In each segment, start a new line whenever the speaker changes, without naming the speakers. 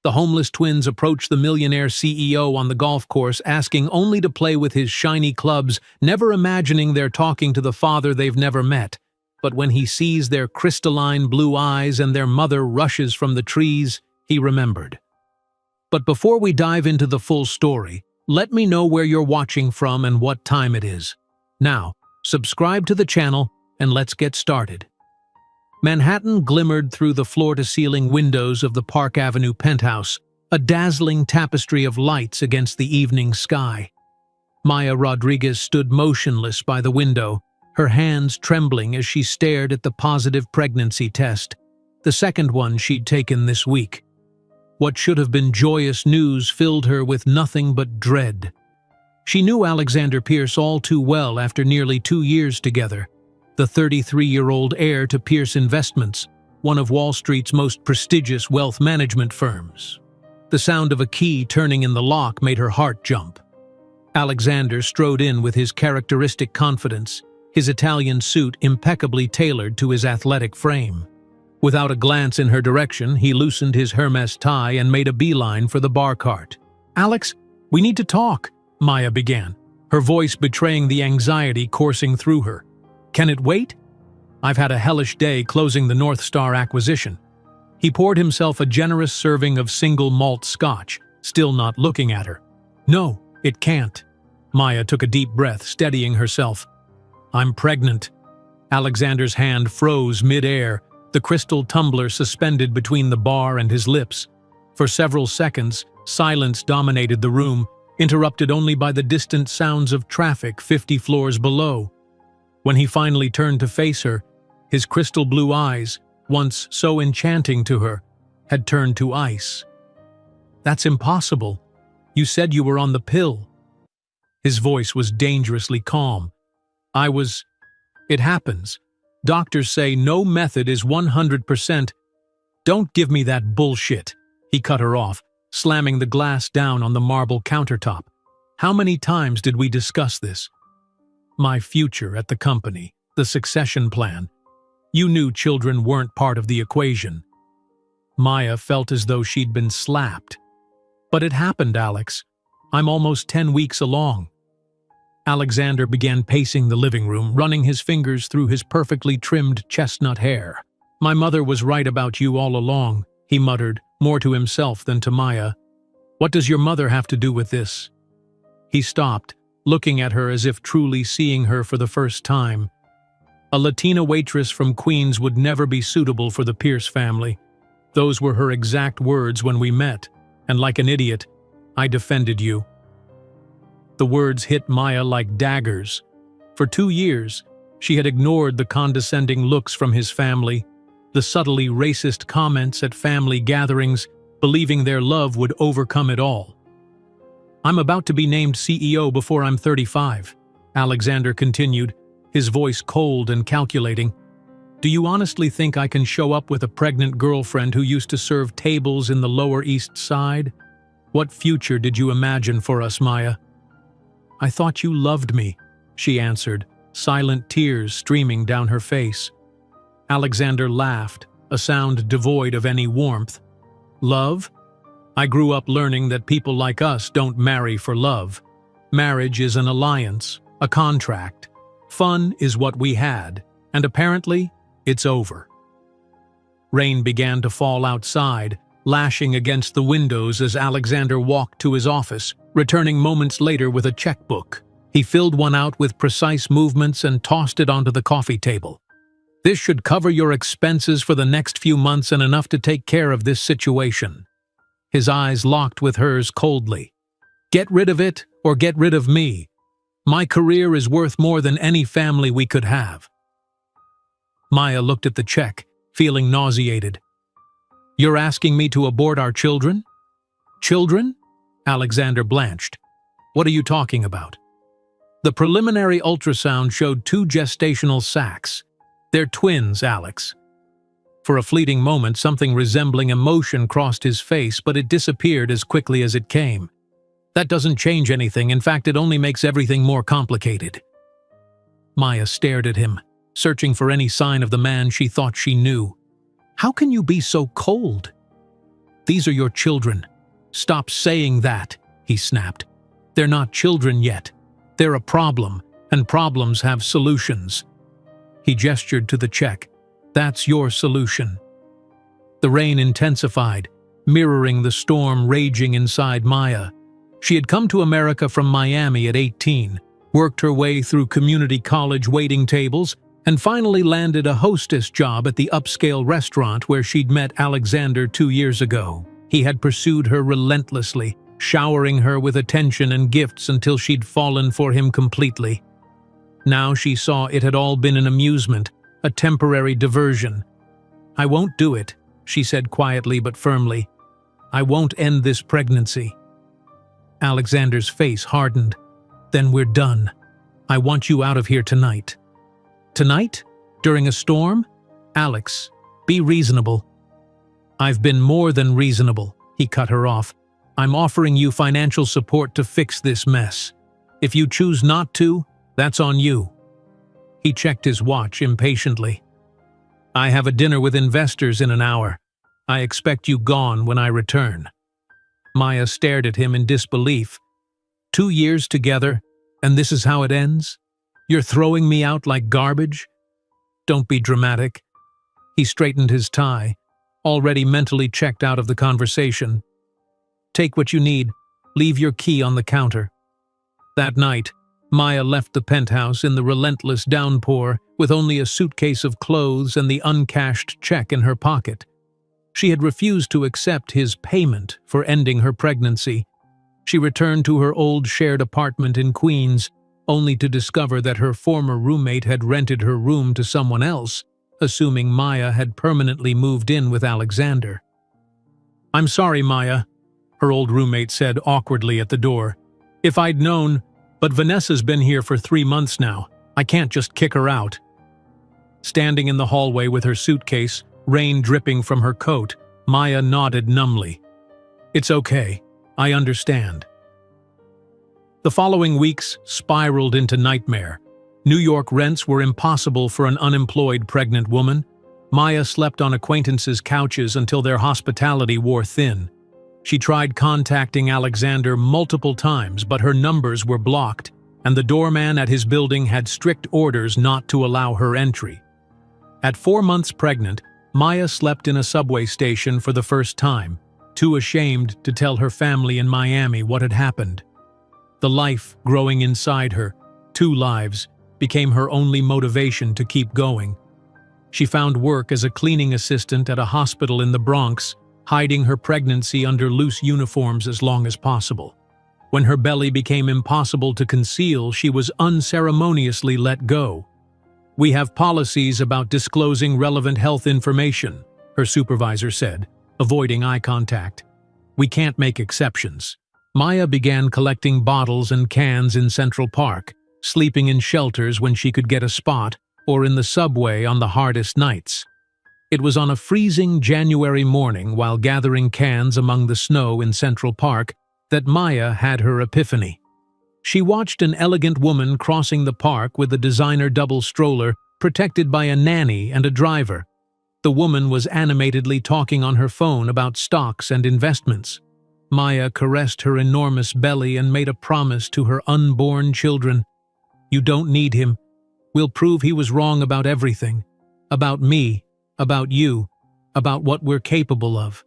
The homeless twins approach the millionaire CEO on the golf course, asking only to play with his shiny clubs, never imagining they're talking to the father they've never met. But when he sees their crystalline blue eyes and their mother rushes from the trees, he remembered. But before we dive into the full story, let me know where you're watching from and what time it is. Now, subscribe to the channel and let's get started. Manhattan glimmered through the floor-to-ceiling windows of the Park Avenue penthouse, a dazzling tapestry of lights against the evening sky. Maya Rodriguez stood motionless by the window, her hands trembling as she stared at the positive pregnancy test, the second one she'd taken this week. What should have been joyous news filled her with nothing but dread. She knew Alexander Pierce all too well after nearly 2 years together, the 33-year-old heir to Pierce Investments, one of Wall Street's most prestigious wealth management firms. The sound of a key turning in the lock made her heart jump. Alexander strode in with his characteristic confidence, his Italian suit impeccably tailored to his athletic frame. Without a glance in her direction, he loosened his Hermes tie and made a beeline for the bar cart. "Alex, we need to talk," Maya began, her voice betraying the anxiety coursing through her. "Can it wait? I've had a hellish day closing the North Star acquisition." He poured himself a generous serving of single malt scotch, still not looking at her. "No, it can't." Maya took a deep breath, steadying herself. "I'm pregnant." Alexander's hand froze mid-air, the crystal tumbler suspended between the bar and his lips. For several seconds, silence dominated the room, interrupted only by the distant sounds of traffic 50 floors below. When he finally turned to face her, his crystal blue eyes, once so enchanting to her, had turned to ice. "That's impossible. You said you were on the pill." His voice was dangerously calm. It happens. Doctors say no method is 100%. Don't give me that bullshit." He cut her off, slamming the glass down on the marble countertop. "How many times did we discuss this? My future at the company, the succession plan. You knew children weren't part of the equation." Maya felt as though she'd been slapped. "But it happened, Alex. I'm almost 10 weeks along." Alexander began pacing the living room, running his fingers through his perfectly trimmed chestnut hair. "My mother was right about you all along," he muttered, more to himself than to Maya. "What does your mother have to do with this?" He stopped, looking at her as if truly seeing her for the first time. "A Latina waitress from Queens would never be suitable for the Pierce family. Those were her exact words when we met, and like an idiot, I defended you." The words hit Maya like daggers. For 2 years, she had ignored the condescending looks from his family, the subtly racist comments at family gatherings, believing their love would overcome it all. "I'm about to be named CEO before I'm 35, Alexander continued, his voice cold and calculating. "Do you honestly think I can show up with a pregnant girlfriend who used to serve tables in the Lower East Side? What future did you imagine for us, Maya?" "I thought you loved me," she answered, silent tears streaming down her face. Alexander laughed, a sound devoid of any warmth. "Love? I grew up learning that people like us don't marry for love. Marriage is an alliance, a contract. Fun is what we had, and apparently, it's over." Rain began to fall outside, lashing against the windows as Alexander walked to his office, returning moments later with a checkbook. He filled one out with precise movements and tossed it onto the coffee table. "This should cover your expenses for the next few months and enough to take care of this situation." His eyes locked with hers coldly. "Get rid of it or get rid of me. My career is worth more than any family we could have." Maya looked at the check, feeling nauseated. "You're asking me to abort our children?" "Children?" Alexander blanched. "What are you talking about?" "The preliminary ultrasound showed 2 gestational sacs. They're twins, Alex." For a fleeting moment, something resembling emotion crossed his face, but it disappeared as quickly as it came. "That doesn't change anything. In fact, it only makes everything more complicated." Maya stared at him, searching for any sign of the man she thought she knew. "How can you be so cold?" These are your children. Stop saying that, he snapped. They're not children yet. They're a problem, and problems have solutions. He gestured to the check. That's your solution. The rain intensified, mirroring the storm raging inside Maya. She had come to America from Miami at 18, worked her way through community college waiting tables, and finally landed a hostess job at the upscale restaurant where she'd met Alexander 2 years ago. He had pursued her relentlessly, showering her with attention and gifts until she'd fallen for him completely. Now she saw it had all been an amusement, a temporary diversion. I won't do it, she said quietly but firmly. I won't end this pregnancy. Alexander's face hardened. Then we're done. I want you out of here tonight. Tonight? During a storm? Alex, be reasonable. I've been more than reasonable, he cut her off. I'm offering you financial support to fix this mess. If you choose not to, that's on you. He checked his watch impatiently. I have a dinner with investors in an hour. I expect you gone when I return. Maya stared at him in disbelief. 2 years together, and this is how it ends? You're throwing me out like garbage? Don't be dramatic. He straightened his tie, already mentally checked out of the conversation. Take what you need. Leave your key on the counter. That night, Maya left the penthouse in the relentless downpour with only a suitcase of clothes and the uncashed check in her pocket. She had refused to accept his payment for ending her pregnancy. She returned to her old shared apartment in Queens, only to discover that her former roommate had rented her room to someone else, assuming Maya had permanently moved in with Alexander. I'm sorry, Maya, her old roommate said awkwardly at the door. If I'd known, but Vanessa's been here for 3 months now. I can't just kick her out. Standing in the hallway with her suitcase, rain dripping from her coat, Maya nodded numbly. It's okay. I understand. The following weeks spiraled into nightmare. New York rents were impossible for an unemployed pregnant woman. Maya slept on acquaintances' couches until their hospitality wore thin. She tried contacting Alexander multiple times, but her numbers were blocked, and the doorman at his building had strict orders not to allow her entry. At 4 months pregnant, Maya slept in a subway station for the first time, too ashamed to tell her family in Miami what had happened. The life growing inside her, 2 lives, became her only motivation to keep going. She found work as a cleaning assistant at a hospital in the Bronx, hiding her pregnancy under loose uniforms as long as possible. When her belly became impossible to conceal, she was unceremoniously let go. We have policies about disclosing relevant health information, her supervisor said, avoiding eye contact. We can't make exceptions. Maya began collecting bottles and cans in Central Park, sleeping in shelters when she could get a spot, or in the subway on the hardest nights. It was on a freezing January morning while gathering cans among the snow in Central Park that Maya had her epiphany. She watched an elegant woman crossing the park with a designer double stroller protected by a nanny and a driver. The woman was animatedly talking on her phone about stocks and investments. Maya caressed her enormous belly and made a promise to her unborn children. You don't need him. We'll prove he was wrong about everything. About me, about you, about what we're capable of.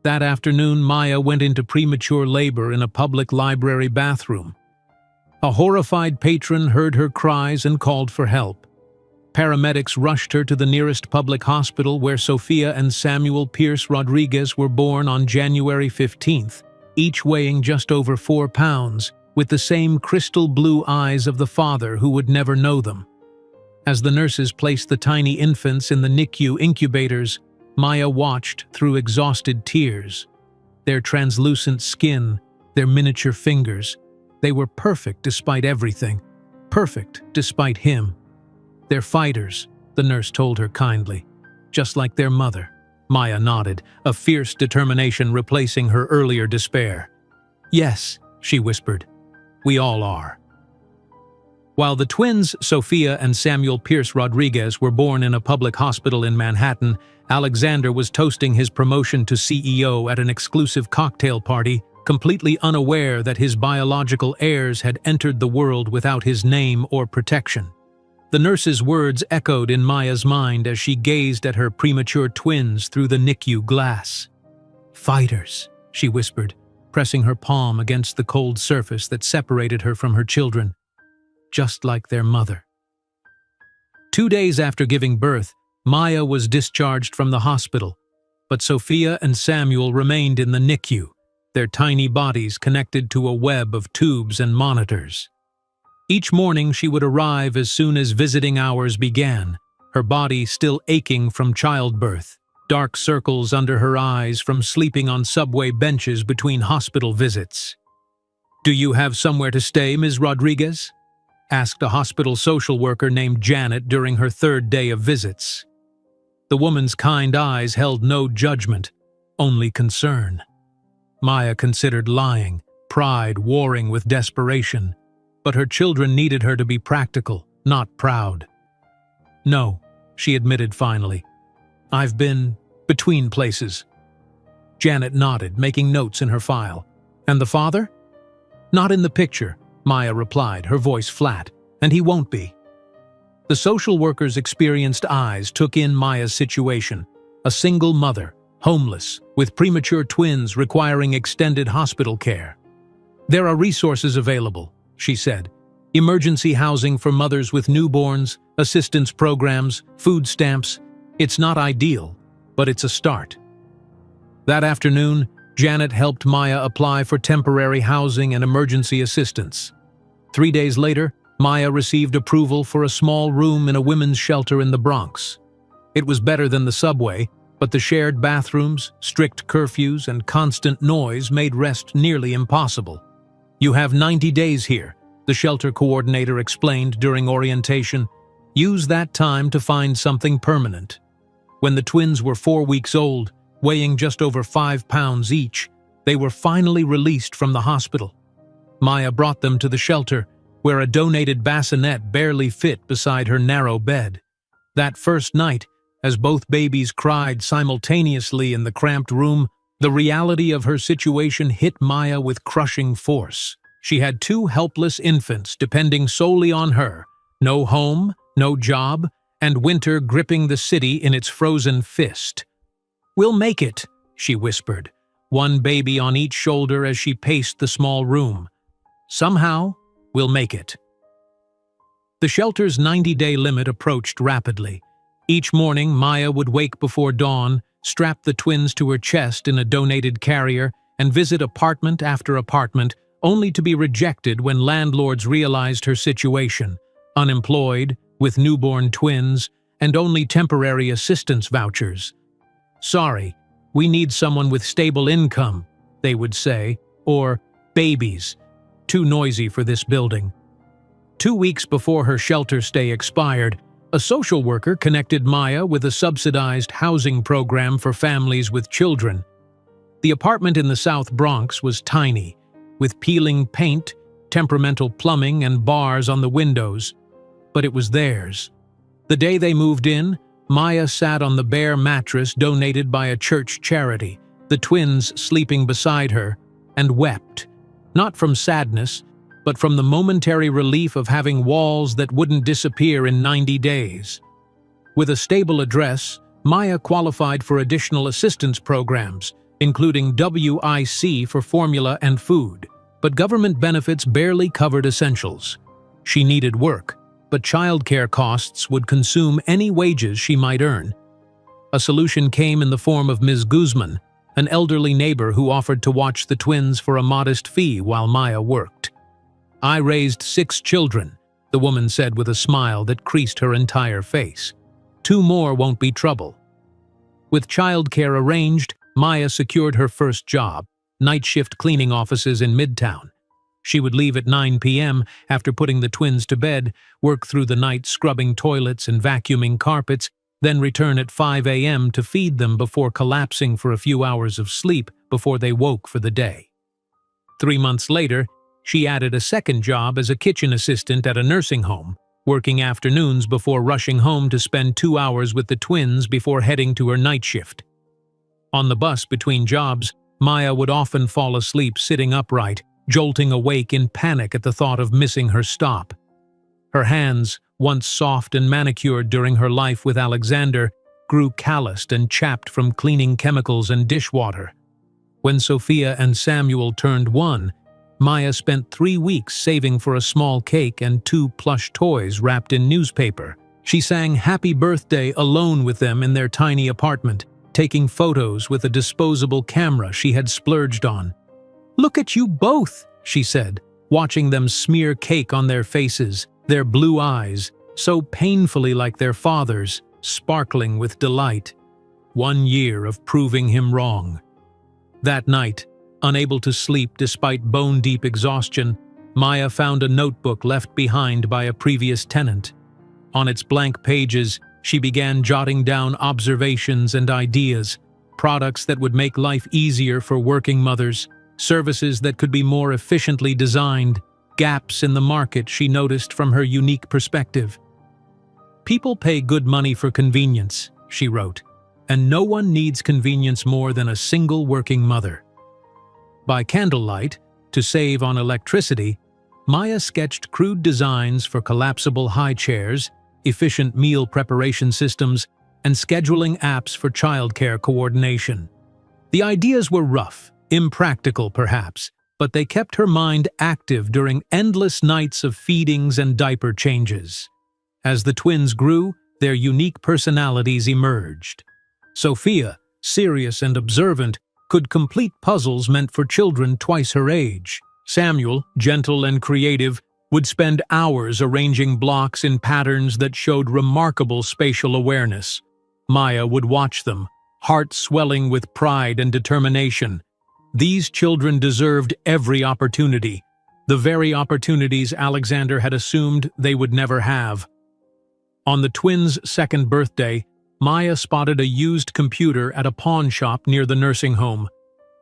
That afternoon, Maya went into premature labor in a public library bathroom. A horrified patron heard her cries and called for help. Paramedics rushed her to the nearest public hospital where Sophia and Samuel Pierce Rodriguez were born on January 15th, each weighing just over 4 pounds, with the same crystal blue eyes of the father who would never know them. As the nurses placed the tiny infants in the NICU incubators, Maya watched through exhausted tears. Their translucent skin, their miniature fingers, they were perfect despite everything, perfect despite him. They're fighters, the nurse told her kindly, just like their mother. Maya nodded, a fierce determination replacing her earlier despair. Yes, she whispered, we all are. While the twins, Sophia and Samuel Pierce Rodriguez, were born in a public hospital in Manhattan, Alexander was toasting his promotion to CEO at an exclusive cocktail party, completely unaware that his biological heirs had entered the world without his name or protection. The nurse's words echoed in Maya's mind as she gazed at her premature twins through the NICU glass. "Fighters," she whispered, pressing her palm against the cold surface that separated her from her children, just like their mother. 2 days after giving birth, Maya was discharged from the hospital, but Sophia and Samuel remained in the NICU, their tiny bodies connected to a web of tubes and monitors. Each morning she would arrive as soon as visiting hours began, her body still aching from childbirth, dark circles under her eyes from sleeping on subway benches between hospital visits. "Do you have somewhere to stay, Ms. Rodriguez?" asked a hospital social worker named Janet during her 3rd day of visits. The woman's kind eyes held no judgment, only concern. Maya considered lying, pride warring with desperation, but her children needed her to be practical, not proud. "No," she admitted finally. "I've been between places." Janet nodded, making notes in her file. "And the father?" "Not in the picture," Maya replied, her voice flat, "and he won't be." The social worker's experienced eyes took in Maya's situation, a single mother, homeless, with premature twins requiring extended hospital care. "There are resources available," she said. "Emergency housing for mothers with newborns, assistance programs, food stamps. It's not ideal, but it's a start." That afternoon, Janet helped Maya apply for temporary housing and emergency assistance. 3 days later, Maya received approval for a small room in a women's shelter in the Bronx. It was better than the subway, but the shared bathrooms, strict curfews, and constant noise made rest nearly impossible. "You have 90 days here," the shelter coordinator explained during orientation. "Use that time to find something permanent." When the twins were 4 weeks old, weighing just over 5 pounds each, they were finally released from the hospital. Maya brought them to the shelter, where a donated bassinet barely fit beside her narrow bed. That first night, as both babies cried simultaneously in the cramped room, the reality of her situation hit Maya with crushing force. She had 2 helpless infants depending solely on her, no home, no job, and winter gripping the city in its frozen fist. "We'll make it," she whispered, one baby on each shoulder as she paced the small room. "Somehow, we'll make it." The shelter's 90-day limit approached rapidly. Each morning, Maya would wake before dawn, strap the twins to her chest in a donated carrier, and visit apartment after apartment, only to be rejected when landlords realized her situation: unemployed, with newborn twins, and only temporary assistance vouchers. "Sorry, we need someone with stable income," they would say, or "babies, too noisy for this building." 2 weeks before her shelter stay expired, a social worker connected Maya with a subsidized housing program for families with children. The apartment in the South Bronx was tiny, with peeling paint, temperamental plumbing, and bars on the windows, but it was theirs. The day they moved in, Maya sat on the bare mattress donated by a church charity, the twins sleeping beside her, and wept, not from sadness, but from the momentary relief of having walls that wouldn't disappear in 90 days. With a stable address, Maya qualified for additional assistance programs, including WIC for formula and food, but government benefits barely covered essentials. She needed work, but childcare costs would consume any wages she might earn. A solution came in the form of Ms. Guzman, an elderly neighbor who offered to watch the twins for a modest fee while Maya worked. "I raised 6 children," the woman said with a smile that creased her entire face. "2 more won't be trouble." With childcare arranged, Maya secured her first job, night shift cleaning offices in Midtown. She would leave at 9 p.m. after putting the twins to bed, work through the night scrubbing toilets and vacuuming carpets, then return at 5 a.m. to feed them before collapsing for a few hours of sleep before they woke for the day. 3 months later, she added a second job as a kitchen assistant at a nursing home, working afternoons before rushing home to spend 2 hours with the twins before heading to her night shift. On the bus between jobs, Maya would often fall asleep sitting upright, jolting awake in panic at the thought of missing her stop. Her hands, once soft and manicured during her life with Alexander, grew calloused and chapped from cleaning chemicals and dishwater. When Sophia and Samuel turned 1, Maya spent 3 weeks saving for a small cake and 2 plush toys wrapped in newspaper. She sang Happy Birthday alone with them in their tiny apartment, taking photos with a disposable camera she had splurged on. "Look at you both," she said, watching them smear cake on their faces, their blue eyes, so painfully like their father's, sparkling with delight. 1 year of proving him wrong. That night, unable to sleep despite bone-deep exhaustion, Maya found a notebook left behind by a previous tenant. On its blank pages, she began jotting down observations and ideas, products that would make life easier for working mothers, services that could be more efficiently designed, gaps in the market she noticed from her unique perspective. "People pay good money for convenience," she wrote, "and no one needs convenience more than a single working mother." By candlelight, to save on electricity, Maya sketched crude designs for collapsible high chairs, efficient meal preparation systems, and scheduling apps for childcare coordination. The ideas were rough, impractical perhaps, but they kept her mind active during endless nights of feedings and diaper changes. As the twins grew, their unique personalities emerged. Sophia, serious and observant, could complete puzzles meant for children twice her age. Samuel, gentle and creative, would spend hours arranging blocks in patterns that showed remarkable spatial awareness. Maya would watch them, heart swelling with pride and determination. These children deserved every opportunity, the very opportunities Alexander had assumed they would never have. On the twins' 2nd birthday, Maya spotted a used computer at a pawn shop near the nursing home.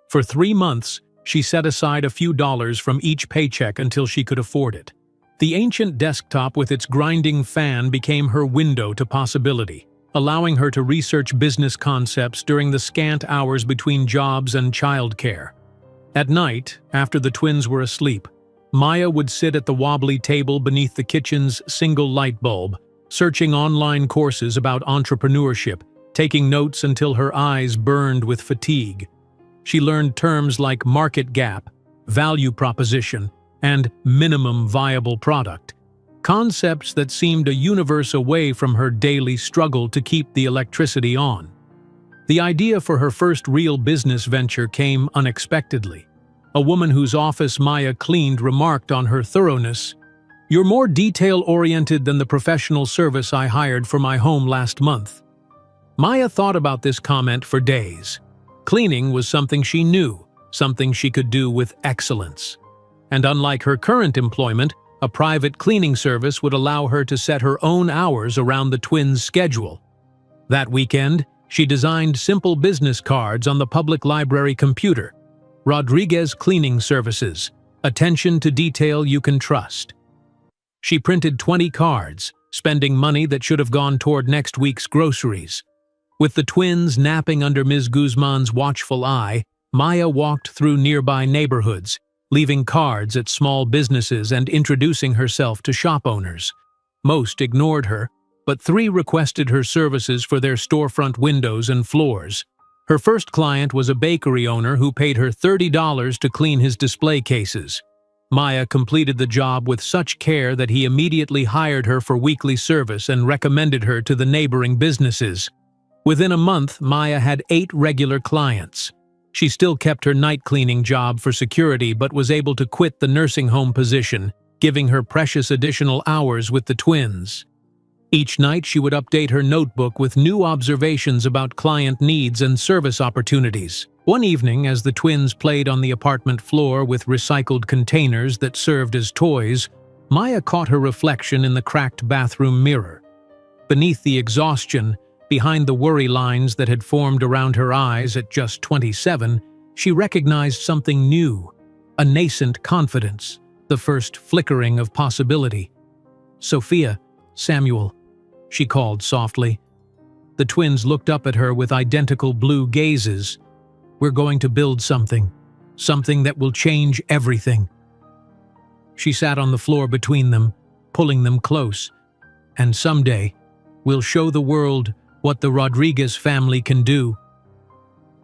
For 3 months, she set aside a few dollars from each paycheck until she could afford it. The ancient desktop with its grinding fan became her window to possibility, allowing her to research business concepts during the scant hours between jobs and childcare. At night, after the twins were asleep, Maya would sit at the wobbly table beneath the kitchen's single light bulb, searching online courses about entrepreneurship, taking notes until her eyes burned with fatigue. She learned terms like market gap, value proposition, and minimum viable product, concepts that seemed a universe away from her daily struggle to keep the electricity on. The idea for her first real business venture came unexpectedly. A woman whose office Maya cleaned remarked on her thoroughness, "You're more detail-oriented than the professional service I hired for my home last month." Maya thought about this comment for days. Cleaning was something she knew, something she could do with excellence. And unlike her current employment, a private cleaning service would allow her to set her own hours around the twins' schedule. That weekend, she designed simple business cards on the public library computer. Rodriguez Cleaning Services, attention to detail you can trust. She printed 20 cards, spending money that should have gone toward next week's groceries. With the twins napping under Ms. Guzman's watchful eye, Maya walked through nearby neighborhoods, leaving cards at small businesses and introducing herself to shop owners. Most ignored her, but 3 requested her services for their storefront windows and floors. Her first client was a bakery owner who paid her $30 to clean his display cases. Maya completed the job with such care that he immediately hired her for weekly service and recommended her to the neighboring businesses. Within a month, Maya had 8 regular clients. She still kept her night cleaning job for security but was able to quit the nursing home position, giving her precious additional hours with the twins. Each night she would update her notebook with new observations about client needs and service opportunities. One evening, as the twins played on the apartment floor with recycled containers that served as toys, Maya caught her reflection in the cracked bathroom mirror. Beneath the exhaustion, behind the worry lines that had formed around her eyes at just 27, she recognized something new, a nascent confidence, the first flickering of possibility. Sophia, Samuel," she called softly. The twins looked up at her with identical blue gazes. "We're going to build something that will change everything." She sat on the floor between them, pulling them close. "And someday, we'll show the world what the Rodriguez family can do."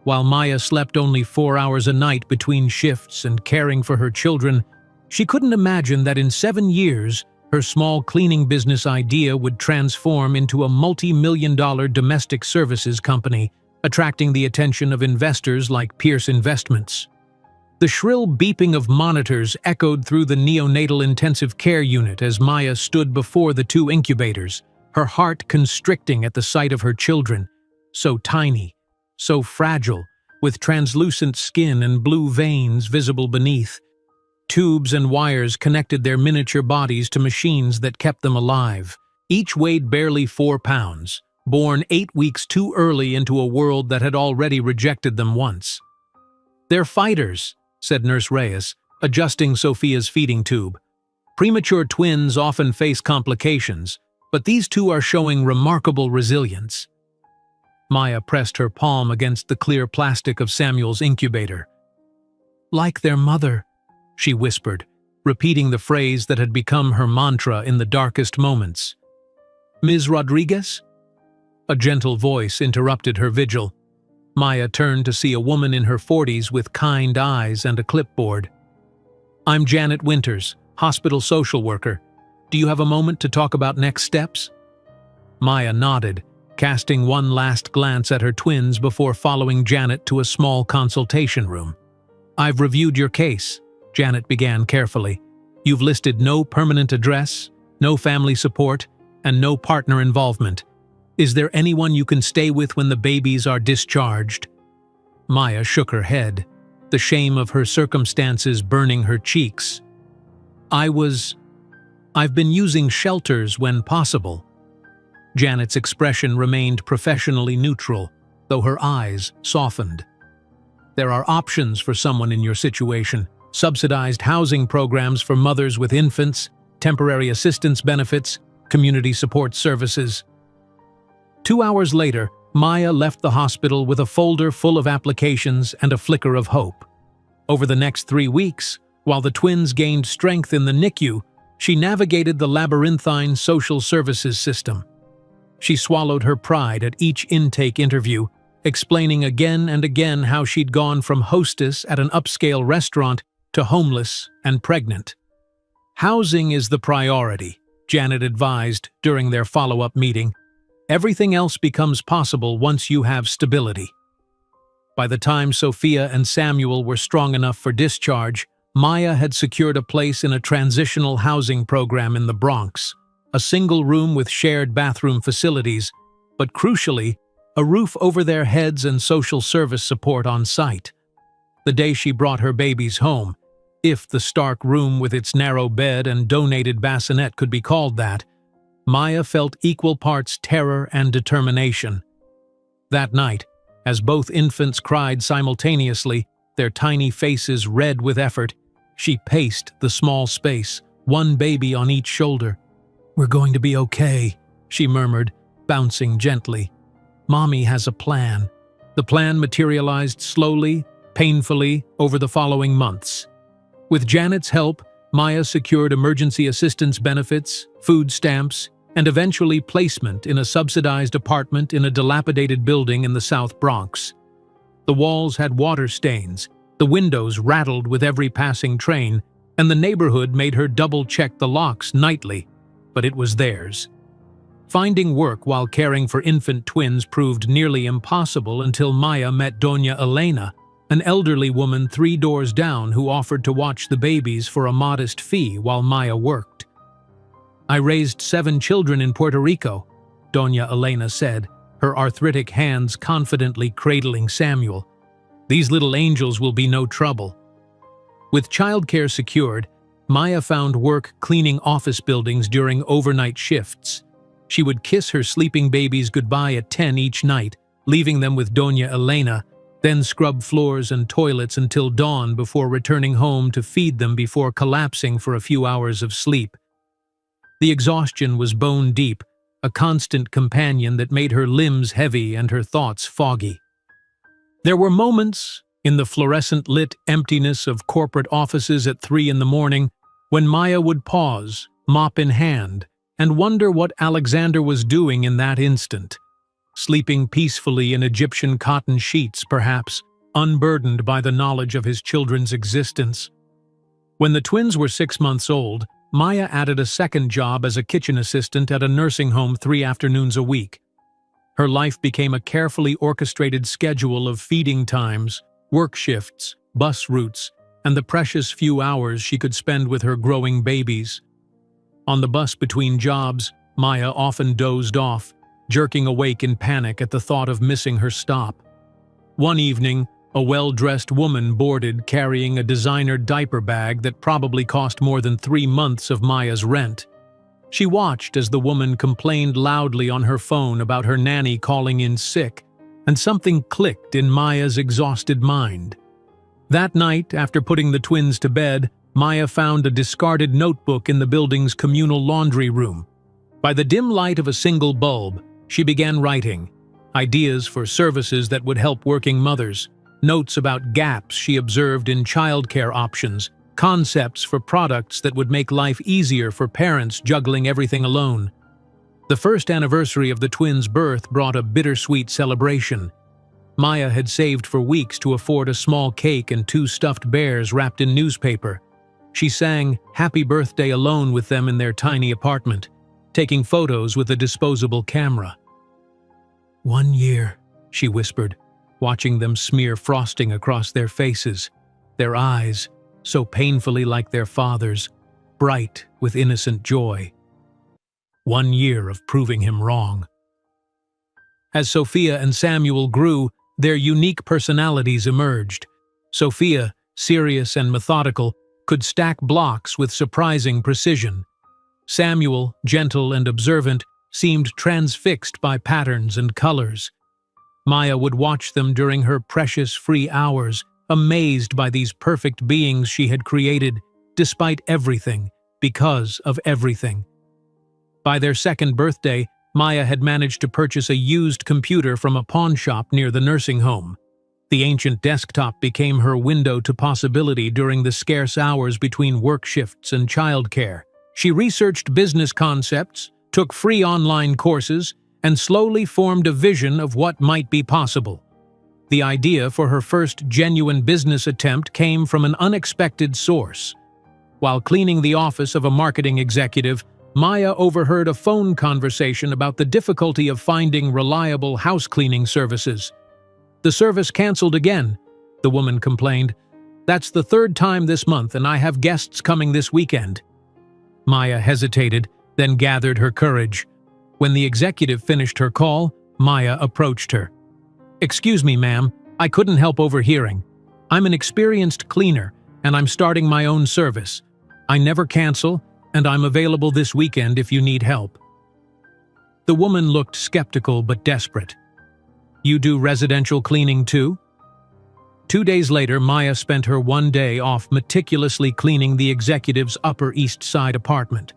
While Maya slept only 4 hours a night between shifts and caring for her children, she couldn't imagine that in 7 years, her small cleaning business idea would transform into a multi-million-dollar domestic services company, attracting the attention of investors like Pierce Investments. The shrill beeping of monitors echoed through the neonatal intensive care unit as Maya stood before the 2 incubators, her heart constricting at the sight of her children, so tiny, so fragile, with translucent skin and blue veins visible beneath. Tubes and wires connected their miniature bodies to machines that kept them alive. Each weighed barely 4 pounds, born 8 weeks too early into a world that had already rejected them once. "They're fighters," said Nurse Reyes, adjusting Sophia's feeding tube. "Premature twins often face complications, but these 2 are showing remarkable resilience." Maya pressed her palm against the clear plastic of Samuel's incubator. "Like their mother," she whispered, repeating the phrase that had become her mantra in the darkest moments. "Ms. Rodriguez?" A gentle voice interrupted her vigil. Maya turned to see a woman in her 40s with kind eyes and a clipboard. "I'm Janet Winters, hospital social worker. Do you have a moment to talk about next steps?" Maya nodded, casting one last glance at her twins before following Janet to a small consultation room. "I've reviewed your case," Janet began carefully. "You've listed no permanent address, no family support, and no partner involvement. Is there anyone you can stay with when the babies are discharged?" Maya shook her head, the shame of her circumstances burning her cheeks. I've been using shelters when possible." Janet's expression remained professionally neutral, though her eyes softened. "There are options for someone in your situation. Subsidized housing programs for mothers with infants, temporary assistance benefits, community support services." 2 hours later, Maya left the hospital with a folder full of applications and a flicker of hope. Over the next 3 weeks, while the twins gained strength in the NICU, she navigated the labyrinthine social services system. She swallowed her pride at each intake interview, explaining again and again how she'd gone from hostess at an upscale restaurant to homeless and pregnant. "Housing is the priority," Janet advised during their follow-up meeting. "Everything else becomes possible once you have stability." By the time Sophia and Samuel were strong enough for discharge, Maya had secured a place in a transitional housing program in the Bronx, a single room with shared bathroom facilities, but crucially, a roof over their heads and social service support on site. The day she brought her babies home, if the stark room with its narrow bed and donated bassinet could be called that, Maya felt equal parts terror and determination. That night, as both infants cried simultaneously, their tiny faces red with effort, she paced the small space, one baby on each shoulder. "We're going to be okay," she murmured, bouncing gently. "Mommy has a plan." The plan materialized slowly, painfully, over the following months. With Janet's help, Maya secured emergency assistance benefits, food stamps, and eventually placement in a subsidized apartment in a dilapidated building in the South Bronx. The walls had water stains, the windows rattled with every passing train, and the neighborhood made her double-check the locks nightly, but it was theirs. Finding work while caring for infant twins proved nearly impossible until Maya met Doña Elena, an elderly woman 3 doors down who offered to watch the babies for a modest fee while Maya worked. "I raised 7 children in Puerto Rico," Doña Elena said, her arthritic hands confidently cradling Samuel. "These little angels will be no trouble." With childcare secured, Maya found work cleaning office buildings during overnight shifts. She would kiss her sleeping babies goodbye at 10 each night, leaving them with Doña Elena, then scrub floors and toilets until dawn before returning home to feed them before collapsing for a few hours of sleep. The exhaustion was bone deep, a constant companion that made her limbs heavy and her thoughts foggy. There were moments, in the fluorescent-lit emptiness of corporate offices at 3 in the morning, when Maya would pause, mop in hand, and wonder what Alexander was doing in that instant. Sleeping peacefully in Egyptian cotton sheets, perhaps, unburdened by the knowledge of his children's existence. When the twins were 6 months old, Maya added a second job as a kitchen assistant at a nursing home 3 afternoons a week. Her life became a carefully orchestrated schedule of feeding times, work shifts, bus routes, and the precious few hours she could spend with her growing babies. On the bus between jobs, Maya often dozed off, jerking awake in panic at the thought of missing her stop. One evening, a well-dressed woman boarded carrying a designer diaper bag that probably cost more than 3 months of Maya's rent. She watched as the woman complained loudly on her phone about her nanny calling in sick, and something clicked in Maya's exhausted mind. That night, after putting the twins to bed, Maya found a discarded notebook in the building's communal laundry room. By the dim light of a single bulb, she began writing ideas for services that would help working mothers, notes about gaps she observed in childcare options, concepts for products that would make life easier for parents juggling everything alone. The first anniversary of the twins' birth brought a bittersweet celebration. Maya had saved for weeks to afford a small cake and 2 stuffed bears wrapped in newspaper. She sang "Happy Birthday" alone with them in their tiny apartment, taking photos with a disposable camera. "1 year," she whispered, watching them smear frosting across their faces, their eyes, so painfully like their father's, bright with innocent joy. 1 year of proving him wrong. As Sophia and Samuel grew, their unique personalities emerged. Sophia, serious and methodical, could stack blocks with surprising precision. Samuel, gentle and observant, seemed transfixed by patterns and colors. Maya would watch them during her precious free hours, amazed by these perfect beings she had created, despite everything, because of everything. By their 2nd birthday, Maya had managed to purchase a used computer from a pawn shop near the nursing home. The ancient desktop became her window to possibility during the scarce hours between work shifts and childcare. She researched business concepts, took free online courses, and slowly formed a vision of what might be possible. The idea for her first genuine business attempt came from an unexpected source. While cleaning the office of a marketing executive, Maya overheard a phone conversation about the difficulty of finding reliable house cleaning services. "The service canceled again," the woman complained. "That's the 3rd time this month, and I have guests coming this weekend." Maya hesitated, then gathered her courage. When the executive finished her call, Maya approached her. "Excuse me, ma'am, I couldn't help overhearing. I'm an experienced cleaner, and I'm starting my own service. I never cancel, and I'm available this weekend if you need help." The woman looked skeptical but desperate. "You do residential cleaning too?" 2 days later, Maya spent her 1 day off meticulously cleaning the executive's Upper East Side apartment.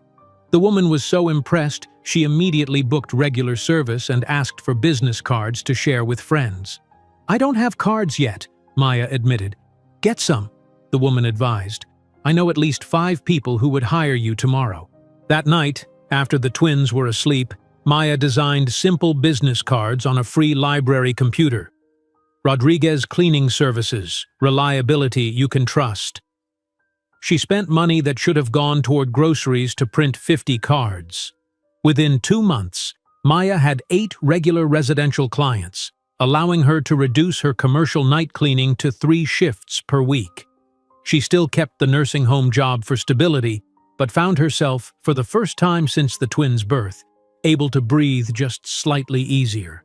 The woman was so impressed, she immediately booked regular service and asked for business cards to share with friends. "I don't have cards yet," Maya admitted. "Get some," the woman advised. "I know at least 5 people who would hire you tomorrow." That night, after the twins were asleep, Maya designed simple business cards on a free library computer. Rodriguez Cleaning Services, reliability you can trust. She spent money that should have gone toward groceries to print 50 cards. Within 2 months, Maya had 8 regular residential clients, allowing her to reduce her commercial night cleaning to 3 shifts per week. She still kept the nursing home job for stability, but found herself, for the first time since the twins' birth, able to breathe just slightly easier.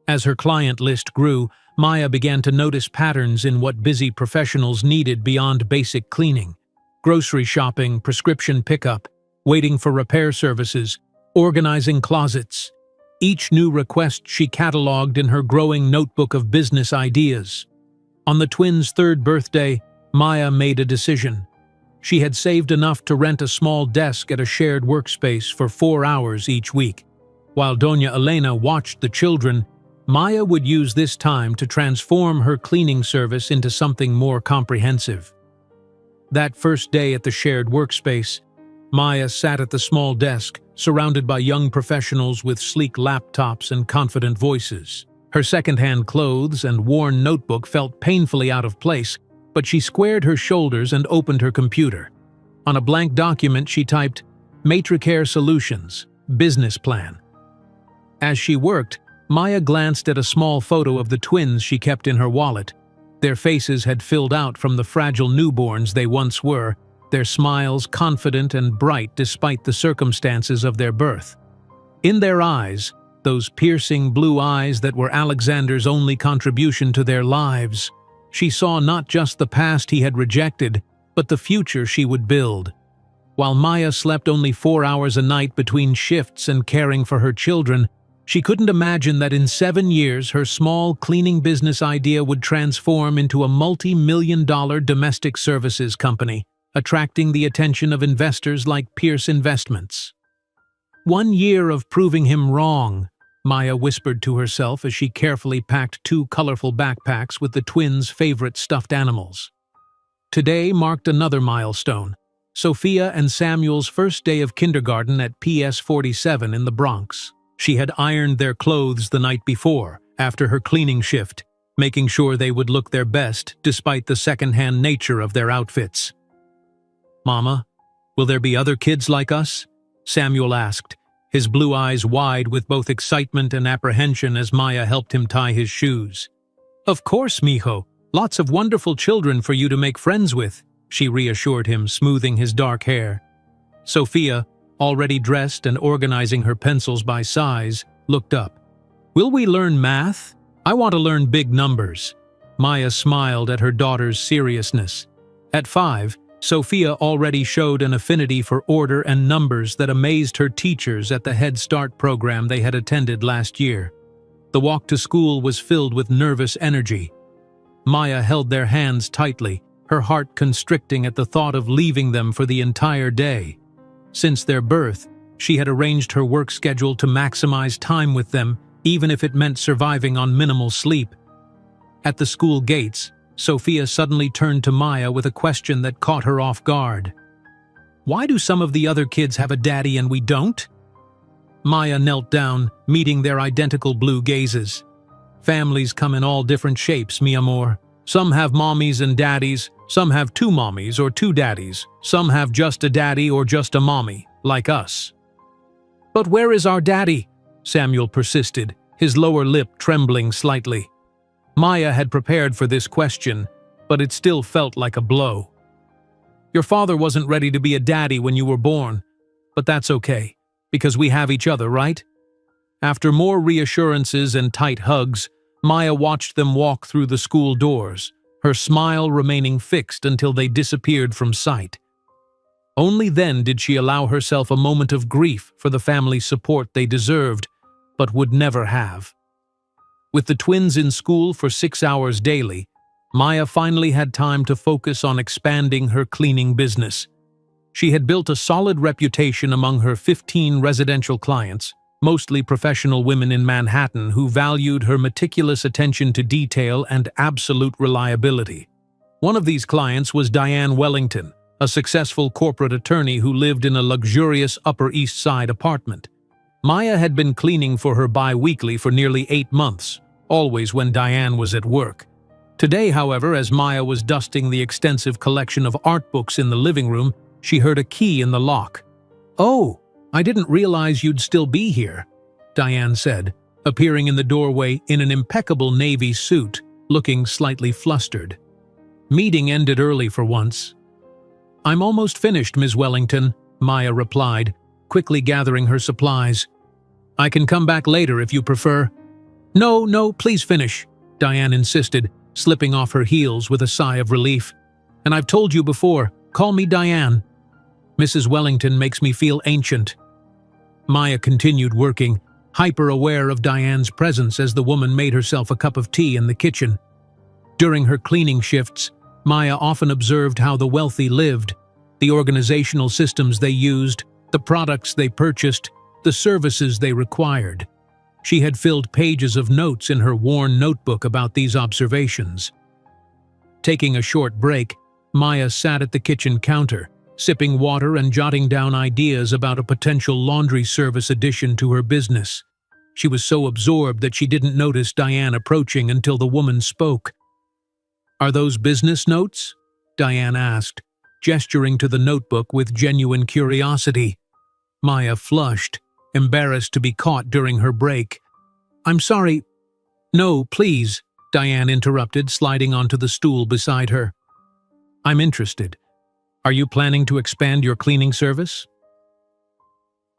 As her client list grew, Maya began to notice patterns in what busy professionals needed beyond basic cleaning: grocery shopping, prescription pickup, waiting for repair services, organizing closets. Each new request she cataloged in her growing notebook of business ideas. On the twins' 3rd birthday, Maya made a decision. She had saved enough to rent a small desk at a shared workspace for 4 hours each week. While Doña Elena watched the children, Maya would use this time to transform her cleaning service into something more comprehensive. That first day at the shared workspace, Maya sat at the small desk, surrounded by young professionals with sleek laptops and confident voices. Her second-hand clothes and worn notebook felt painfully out of place, but she squared her shoulders and opened her computer. On a blank document, she typed, "Matricare Solutions, Business Plan." As she worked, Maya glanced at a small photo of the twins she kept in her wallet. Their faces had filled out from the fragile newborns they once were, their smiles confident and bright despite the circumstances of their birth. In their eyes, those piercing blue eyes that were Alexander's only contribution to their lives, she saw not just the past he had rejected, but the future she would build. While Maya slept only 4 hours a night between shifts and caring for her children, she couldn't imagine that in 7 years her small cleaning business idea would transform into a multi-million-dollar domestic services company, attracting the attention of investors like Pierce Investments. 1 year of proving him wrong, Maya whispered to herself as she carefully packed 2 colorful backpacks with the twins' favorite stuffed animals. Today marked another milestone, Sophia and Samuel's first day of kindergarten at PS 47 in the Bronx. She had ironed their clothes the night before, after her cleaning shift, making sure they would look their best despite the second-hand nature of their outfits. "Mama, will there be other kids like us?" Samuel asked, his blue eyes wide with both excitement and apprehension as Maya helped him tie his shoes. "Of course, mijo. Lots of wonderful children for you to make friends with," she reassured him, smoothing his dark hair. Sophia, already dressed and organizing her pencils by size, looked up. "Will we learn math? I want to learn big numbers." Maya smiled at her daughter's seriousness. At 5, Sophia already showed an affinity for order and numbers that amazed her teachers at the Head Start program they had attended last year. The walk to school was filled with nervous energy. Maya held their hands tightly, her heart constricting at the thought of leaving them for the entire day. Since their birth, she had arranged her work schedule to maximize time with them, even if it meant surviving on minimal sleep. At the school gates, Sophia suddenly turned to Maya with a question that caught her off guard. "Why do some of the other kids have a daddy and we don't?" Maya knelt down, meeting their identical blue gazes. "Families come in all different shapes, mi amor. Some have mommies and daddies, some have 2 mommies or 2 daddies, some have just a daddy or just a mommy, like us." "But where is our daddy?" Samuel persisted, his lower lip trembling slightly. Maya had prepared for this question, but it still felt like a blow. "Your father wasn't ready to be a daddy when you were born, but that's okay, because we have each other, right?" After more reassurances and tight hugs, Maya watched them walk through the school doors, her smile remaining fixed until they disappeared from sight. Only then did she allow herself a moment of grief for the family support they deserved, but would never have. With the twins in school for 6 hours daily, Maya finally had time to focus on expanding her cleaning business. She had built a solid reputation among her 15 residential clients, mostly professional women in Manhattan who valued her meticulous attention to detail and absolute reliability. One of these clients was Diane Wellington, a successful corporate attorney who lived in a luxurious Upper East Side apartment. Maya had been cleaning for her bi-weekly for nearly 8 months, always when Diane was at work. Today, however, as Maya was dusting the extensive collection of art books in the living room, she heard a key in the lock. "Oh, I didn't realize you'd still be here," Diane said, appearing in the doorway in an impeccable navy suit, looking slightly flustered. "Meeting ended early for once." "I'm almost finished, Ms. Wellington," Maya replied, quickly gathering her supplies. "I can come back later if you prefer." No, please finish," Diane insisted, slipping off her heels with a sigh of relief. "And I've told you before, call me Diane. Mrs. Wellington makes me feel ancient." Maya continued working, hyper-aware of Diane's presence as the woman made herself a cup of tea in the kitchen. During her cleaning shifts, Maya often observed how the wealthy lived. the organizational systems they used, the products they purchased, the services they required. She had filled pages of notes in her worn notebook about these observations. Taking a short break, Maya sat at the kitchen counter, sipping water and jotting down ideas about a potential laundry service addition to her business. She was so absorbed that she didn't notice Diane approaching until the woman spoke. "Are those business notes?" Diane asked, gesturing to the notebook with genuine curiosity. Maya flushed, embarrassed to be caught during her break. "I'm sorry." "No, please," Diane interrupted, sliding onto the stool beside her. "I'm interested. Are you planning to expand your cleaning service?"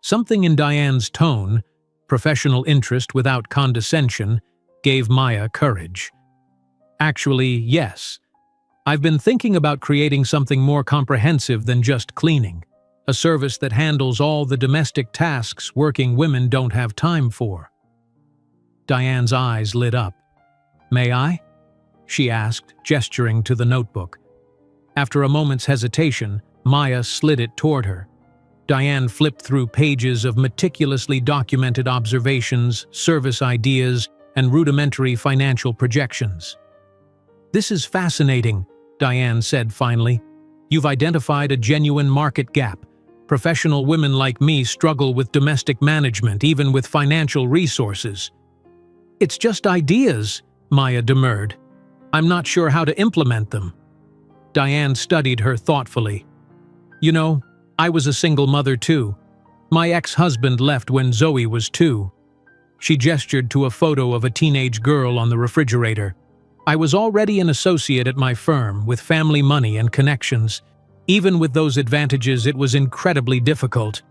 Something in Diane's tone, professional interest without condescension, gave Maya courage. "Actually, yes. I've been thinking about creating something more comprehensive than just cleaning, a service that handles all the domestic tasks working women don't have time for." Diane's eyes lit up. "May I?" she asked, gesturing to the notebook. After a moment's hesitation, Maya slid it toward her. Diane flipped through pages of meticulously documented observations, service ideas, and rudimentary financial projections. "This is fascinating," Diane said finally. "You've identified a genuine market gap. Professional women like me struggle with domestic management, even with financial resources." "It's just ideas," Maya demurred. "I'm not sure how to implement them." Diane studied her thoughtfully. "You know, I was a single mother too. My ex-husband left when Zoe was 2. She gestured to a photo of a teenage girl on the refrigerator. "I was already an associate at my firm, with family money and connections. Even with those advantages, it was incredibly difficult."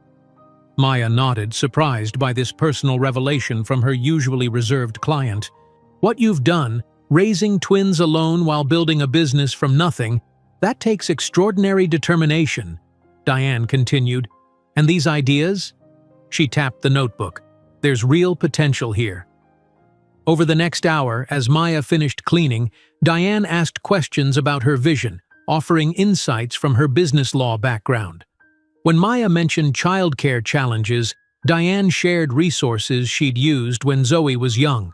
Maya nodded, surprised by this personal revelation from her usually reserved client. "What you've done, raising twins alone while building a business from nothing, that takes extraordinary determination," Diane continued. "And these ideas?" She tapped the notebook. "There's real potential here." Over the next hour, as Maya finished cleaning, Diane asked questions about her vision, offering insights from her business law background. When Maya mentioned childcare challenges, Diane shared resources she'd used when Zoe was young.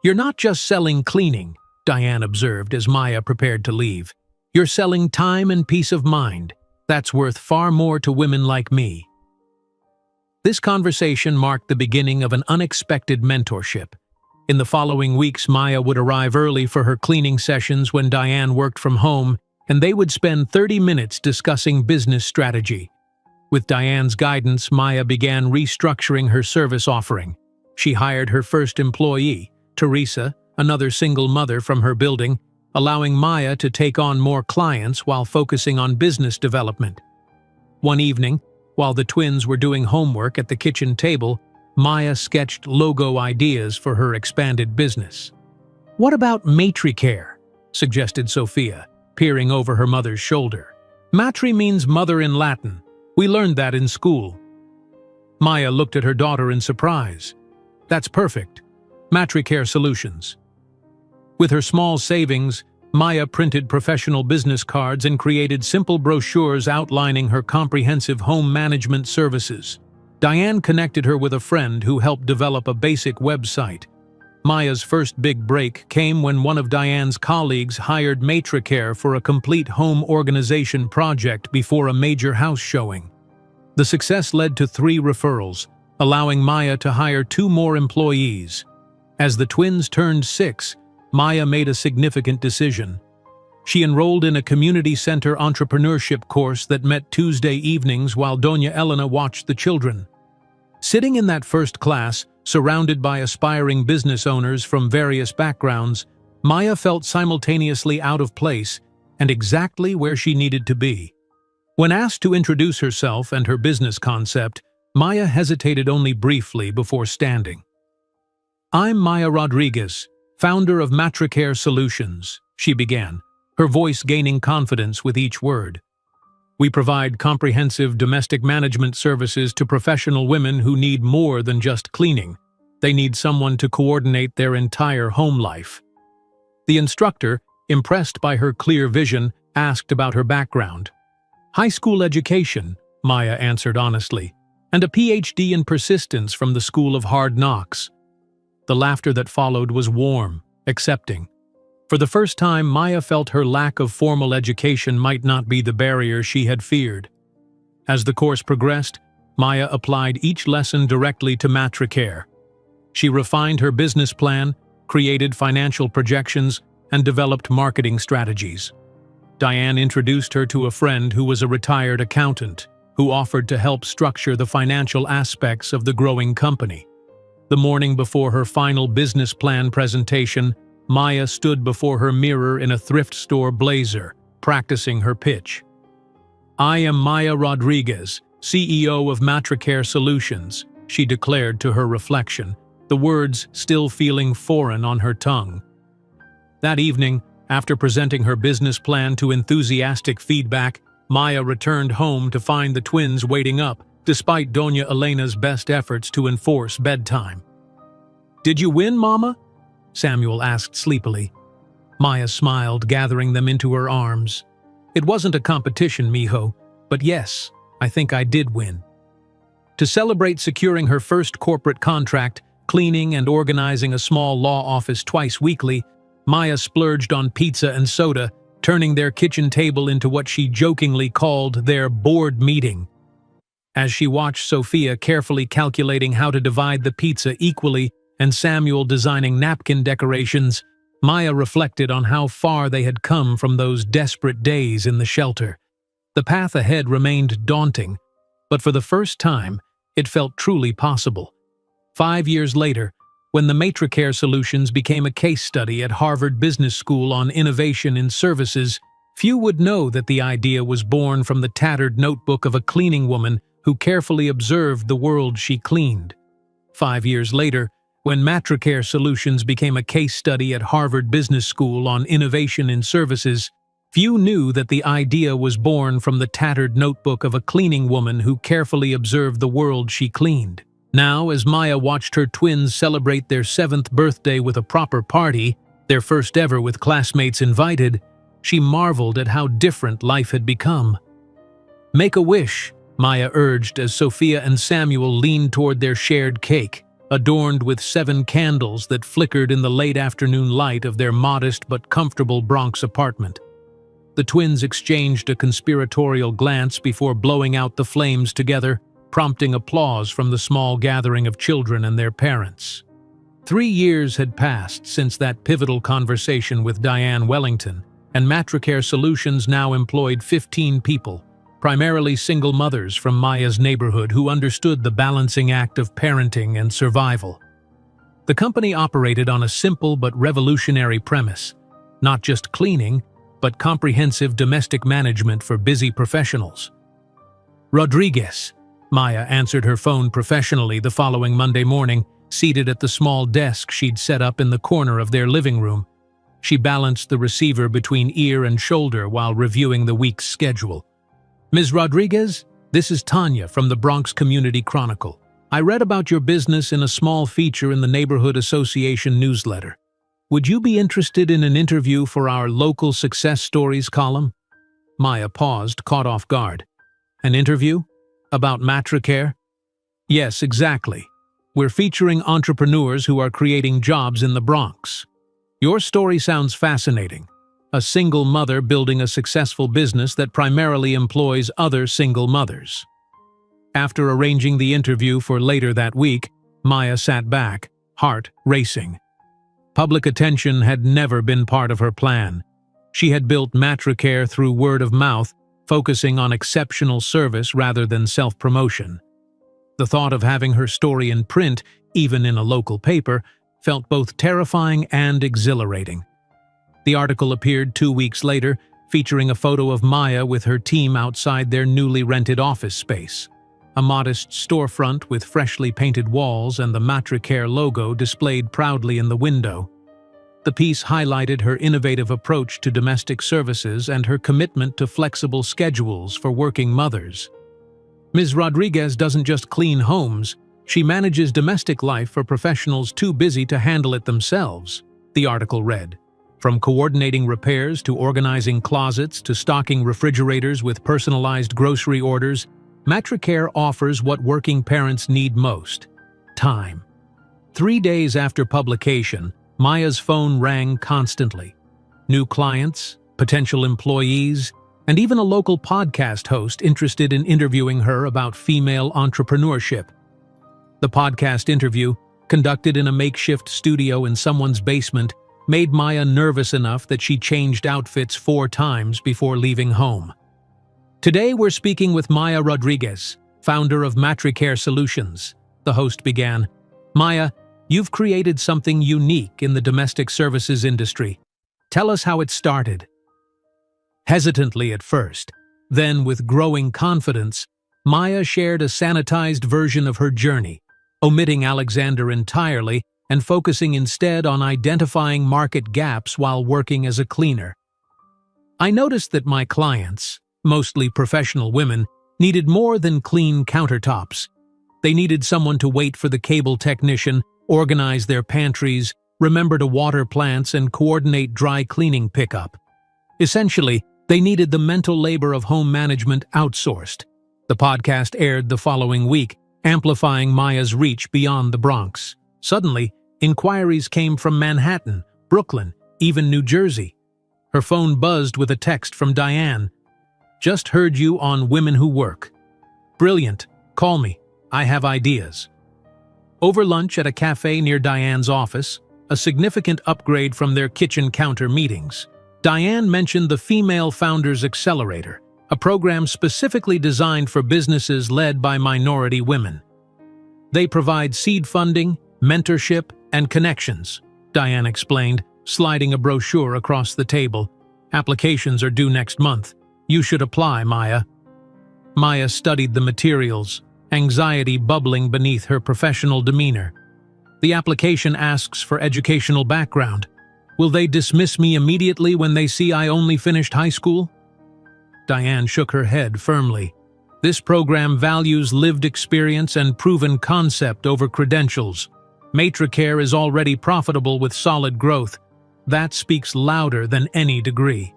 "You're not just selling cleaning," Diane observed as Maya prepared to leave. "You're selling time and peace of mind. That's worth far more to women like me." This conversation marked the beginning of an unexpected mentorship. In the following weeks, Maya would arrive early for her cleaning sessions when Diane worked from home, and they would spend 30 minutes discussing business strategy. With Diane's guidance, Maya began restructuring her service offering. She hired her first employee, Teresa, another single mother from her building, allowing Maya to take on more clients while focusing on business development. One evening, while the twins were doing homework at the kitchen table, Maya sketched logo ideas for her expanded business. "What about matricare?" suggested Sophia, peering over her mother's shoulder. "Matri means mother in Latin. We learned that in school." Maya looked at her daughter in surprise. "That's perfect. Matricare Solutions." With her small savings, Maya printed professional business cards and created simple brochures outlining her comprehensive home management services. Diane connected her with a friend who helped develop a basic website. Maya's first big break came when one of Diane's colleagues hired Matricare for a complete home organization project before a major house showing. The success led to 3 referrals, allowing Maya to hire 2 more employees. As the twins turned 6, Maya made a significant decision. She enrolled in a community center entrepreneurship course that met Tuesday evenings while Doña Elena watched the children. Sitting in that first class, surrounded by aspiring business owners from various backgrounds, Maya felt simultaneously out of place and exactly where she needed to be. When asked to introduce herself and her business concept, Maya hesitated only briefly before standing. "I'm Maya Rodriguez, founder of Matricare Solutions," she began, her voice gaining confidence with each word. "We provide comprehensive domestic management services to professional women who need more than just cleaning. They need someone to coordinate their entire home life." The instructor, impressed by her clear vision, asked about her background. High school education, Maya answered honestly, and a PhD in persistence from the School of Hard Knocks. The laughter that followed was warm, accepting. For the first time, Maya felt her lack of formal education might not be the barrier she had feared. As the course progressed, Maya applied each lesson directly to Matricare. She refined her business plan, created financial projections, and developed marketing strategies. Diane introduced her to a friend who was a retired accountant, who offered to help structure the financial aspects of the growing company. The morning before her final business plan presentation, Maya stood before her mirror in a thrift store blazer, practicing her pitch. "I am Maya Rodriguez, CEO of Matricare Solutions," she declared to her reflection, the words still feeling foreign on her tongue. That evening, after presenting her business plan to enthusiastic feedback, Maya returned home to find the twins waiting up, despite Doña Elena's best efforts to enforce bedtime. "Did you win, Mama?" Samuel asked sleepily. Maya smiled, gathering them into her arms. "It wasn't a competition, mijo, but yes, I think I did win." To celebrate securing her first corporate contract, cleaning and organizing a small law office twice weekly, Maya splurged on pizza and soda, turning their kitchen table into what she jokingly called their board meeting. As she watched Sophia carefully calculating how to divide the pizza equally and Samuel designing napkin decorations, Maya reflected on how far they had come from those desperate days in the shelter. The path ahead remained daunting, but for the first time, it felt truly possible. 5 years later, when the Matricare Solutions became a case study at Harvard Business School on innovation in services, few would know that the idea was born from the tattered notebook of a cleaning woman who carefully observed the world she cleaned. 5 years later, when Matricare Solutions became a case study at Harvard Business School on innovation in services, few knew that the idea was born from the tattered notebook of a cleaning woman who carefully observed the world she cleaned. Now, as Maya watched her twins celebrate their 7th birthday with a proper party, their first ever with classmates invited, she marveled at how different life had become. "Make a wish," Maya urged as Sophia and Samuel leaned toward their shared cake, adorned with 7 candles that flickered in the late afternoon light of their modest but comfortable Bronx apartment. The twins exchanged a conspiratorial glance before blowing out the flames together, prompting applause from the small gathering of children and their parents. 3 years had passed since that pivotal conversation with Diane Wellington, and Matricare Solutions now employed 15 people, primarily single mothers from Maya's neighborhood who understood the balancing act of parenting and survival. The company operated on a simple but revolutionary premise: not just cleaning, but comprehensive domestic management for busy professionals. "Rodriguez," Maya answered her phone professionally the following Monday morning, seated at the small desk she'd set up in the corner of their living room. She balanced the receiver between ear and shoulder while reviewing the week's schedule. "Ms. Rodriguez, this is Tanya from the Bronx Community Chronicle. I read about your business in a small feature in the Neighborhood Association newsletter. Would you be interested in an interview for our local success stories column?" Maya paused, caught off guard. "An interview? About Matricare?" "Yes, exactly. We're featuring entrepreneurs who are creating jobs in the Bronx. Your story sounds fascinating. A single mother building a successful business that primarily employs other single mothers." After arranging the interview for later that week, Maya sat back, heart racing. Public attention had never been part of her plan. She had built Matricare through word of mouth, focusing on exceptional service rather than self-promotion. The thought of having her story in print, even in a local paper, felt both terrifying and exhilarating. The article appeared 2 weeks later, featuring a photo of Maya with her team outside their newly rented office space. A modest storefront with freshly painted walls and the Matricare logo displayed proudly in the window. The piece highlighted her innovative approach to domestic services and her commitment to flexible schedules for working mothers. "Ms. Rodriguez doesn't just clean homes, she manages domestic life for professionals too busy to handle it themselves," the article read. From coordinating repairs to organizing closets to stocking refrigerators with personalized grocery orders, Matricare offers what working parents need most: time. 3 days after publication, Maya's phone rang constantly. New clients, potential employees, and even a local podcast host interested in interviewing her about female entrepreneurship. The podcast interview, conducted in a makeshift studio in someone's basement, made Maya nervous enough that she changed outfits 4 times before leaving home. Today we're speaking with Maya Rodriguez, founder of Matricare Solutions. The host began. Maya, you've created something unique in the domestic services industry. Tell us how it started. Hesitantly at first, then with growing confidence, Maya shared a sanitized version of her journey, omitting Alexander entirely and focusing instead on identifying market gaps while working as a cleaner. I noticed that my clients, mostly professional women, needed more than clean countertops. They needed someone to wait for the cable technician, organize their pantries, remember to water plants, and coordinate dry cleaning pickup. Essentially, they needed the mental labor of home management outsourced. The podcast aired the following week, amplifying Maya's reach beyond the Bronx. Suddenly, inquiries came from Manhattan, Brooklyn, even New Jersey. Her phone buzzed with a text from Diane. Just heard you on Women Who Work. Brilliant. Call me. I have ideas. Over lunch at a cafe near Diane's office, a significant upgrade from their kitchen counter meetings, Diane mentioned the Female Founders Accelerator, a program specifically designed for businesses led by minority women. They provide seed funding, mentorship, and connections, Diane explained, sliding a brochure across the table. Applications are due next month. You should apply, Maya. Maya studied the materials, anxiety bubbling beneath her professional demeanor. The application asks for educational background. Will they dismiss me immediately when they see I only finished high school? Diane shook her head firmly. This program values lived experience and proven concept over credentials. Matricare is already profitable with solid growth. That speaks louder than any degree.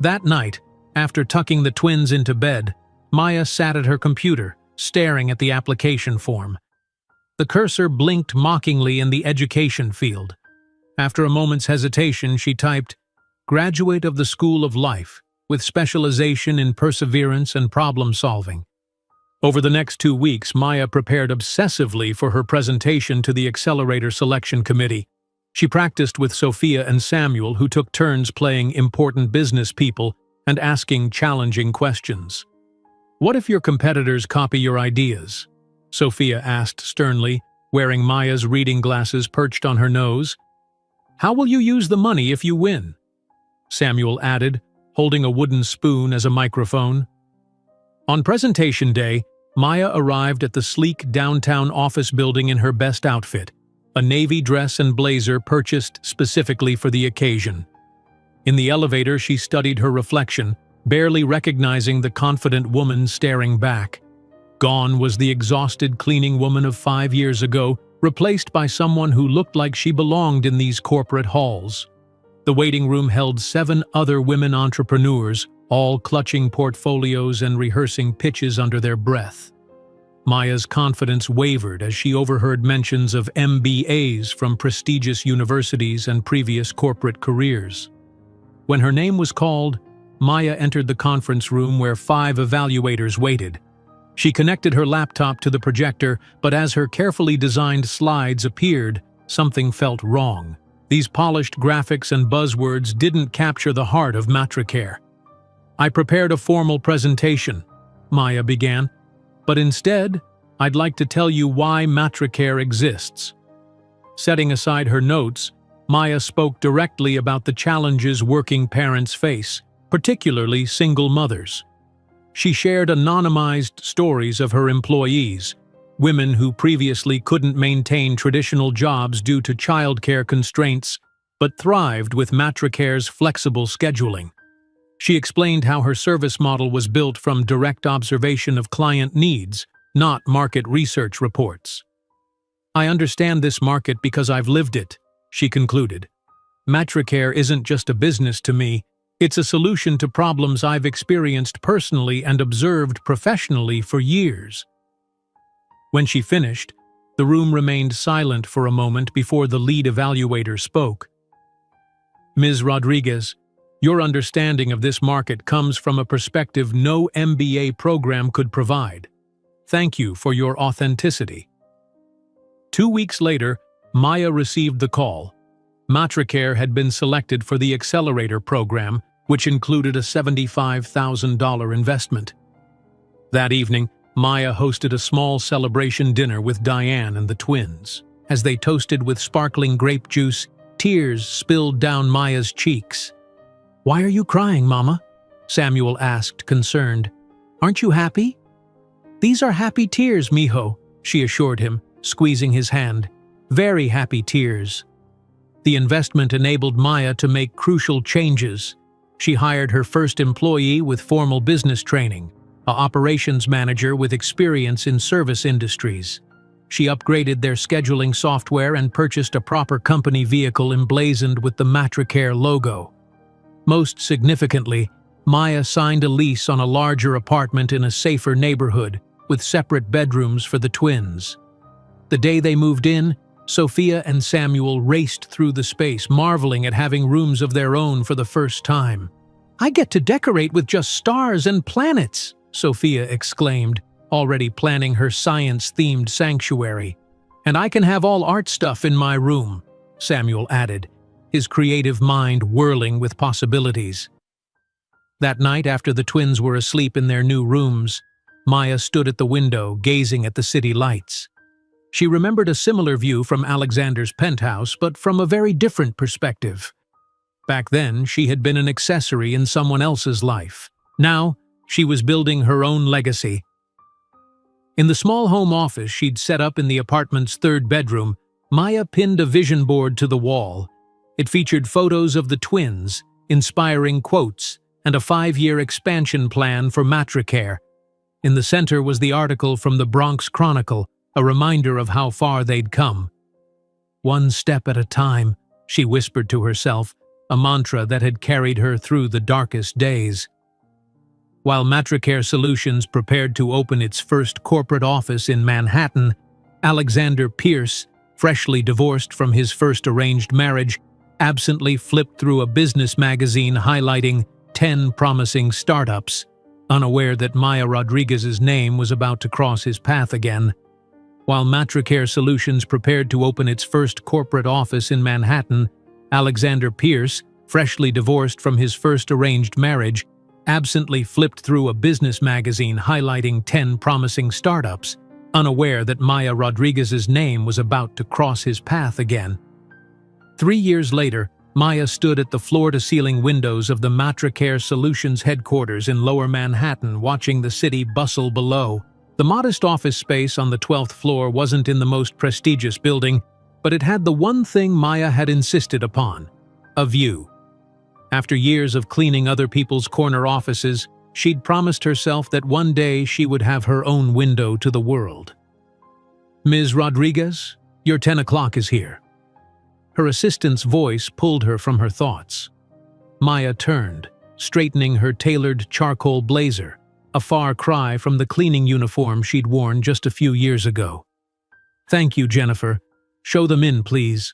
That night, after tucking the twins into bed, Maya sat at her computer, staring at the application form. The cursor blinked mockingly in the education field. After a moment's hesitation, she typed, "Graduate of the School of Life, with specialization in perseverance and problem-solving." Over the next 2 weeks, Maya prepared obsessively for her presentation to the Accelerator Selection Committee. She practiced with Sophia and Samuel, who took turns playing important business people and asking challenging questions. "What if your competitors copy your ideas?" Sophia asked sternly, wearing Maya's reading glasses perched on her nose. "How will you use the money if you win?" Samuel added, holding a wooden spoon as a microphone. On presentation day, Maya arrived at the sleek downtown office building in her best outfit, a navy dress and blazer purchased specifically for the occasion. In the elevator, she studied her reflection, barely recognizing the confident woman staring back. Gone was the exhausted cleaning woman of 5 years ago, replaced by someone who looked like she belonged in these corporate halls. The waiting room held 7 other women entrepreneurs, all clutching portfolios and rehearsing pitches under their breath. Maya's confidence wavered as she overheard mentions of MBAs from prestigious universities and previous corporate careers. When her name was called, Maya entered the conference room where 5 evaluators waited. She connected her laptop to the projector, but as her carefully designed slides appeared, something felt wrong. These polished graphics and buzzwords didn't capture the heart of Matricare. "I prepared a formal presentation," Maya began, "but instead, I'd like to tell you why Matricare exists." Setting aside her notes, Maya spoke directly about the challenges working parents face, particularly single mothers. She shared anonymized stories of her employees, women who previously couldn't maintain traditional jobs due to childcare constraints, but thrived with Matricare's flexible scheduling. She explained how her service model was built from direct observation of client needs, not market research reports. "I understand this market because I've lived it," she concluded. Matricare isn't just a business to me, it's a solution to problems I've experienced personally and observed professionally for years." When she finished, the room remained silent for a moment before the lead evaluator spoke. "Ms. Rodriguez, your understanding of this market comes from a perspective no MBA program could provide. Thank you for your authenticity." 2 weeks later, Maya received the call. Matricare had been selected for the Accelerator program, which included a $75,000 investment. That evening, Maya hosted a small celebration dinner with Diane and the twins. As they toasted with sparkling grape juice, tears spilled down Maya's cheeks. "Why are you crying, Mama?" Samuel asked, concerned. "Aren't you happy?" "These are happy tears, mijo," she assured him, squeezing his hand. "Very happy tears." The investment enabled Maya to make crucial changes. She hired her first employee with formal business training, an operations manager with experience in service industries. She upgraded their scheduling software and purchased a proper company vehicle emblazoned with the Matricare logo. Most significantly, Maya signed a lease on a larger apartment in a safer neighborhood, with separate bedrooms for the twins. The day they moved in, Sophia and Samuel raced through the space, marveling at having rooms of their own for the first time. "I get to decorate with just stars and planets," Sophia exclaimed, already planning her science-themed sanctuary. "And I can have all art stuff in my room," Samuel added, his creative mind whirling with possibilities. That night, after the twins were asleep in their new rooms, Maya stood at the window, gazing at the city lights. She remembered a similar view from Alexander's penthouse, but from a very different perspective. Back then, she had been an accessory in someone else's life. Now, she was building her own legacy. In the small home office she'd set up in the apartment's third bedroom, Maya pinned a vision board to the wall. It featured photos of the twins, inspiring quotes, and a 5-year expansion plan for Matricare. In the center was the article from the Bronx Chronicle, a reminder of how far they'd come. "One step at a time," she whispered to herself, a mantra that had carried her through the darkest days. While Matricare Solutions prepared to open its first corporate office in Manhattan, Alexander Pierce, freshly divorced from his first arranged marriage, absently flipped through a business magazine highlighting 10 promising startups, unaware that Maya Rodriguez's name was about to cross his path again. While Matricare Solutions prepared to open its first corporate office in Manhattan, Alexander Pierce, freshly divorced from his first arranged marriage, absently flipped through a business magazine highlighting 10 promising startups, unaware that Maya Rodriguez's name was about to cross his path again. 3 years later, Maya stood at the floor-to-ceiling windows of the Matricare Solutions headquarters in Lower Manhattan, watching the city bustle below. The modest office space on the 12th floor wasn't in the most prestigious building, but it had the one thing Maya had insisted upon: a view. After years of cleaning other people's corner offices, she'd promised herself that one day she would have her own window to the world. "Ms. Rodriguez, your 10 o'clock is here." Her assistant's voice pulled her from her thoughts. Maya turned, straightening her tailored charcoal blazer, a far cry from the cleaning uniform she'd worn just a few years ago. "Thank you, Jennifer. Show them in, please."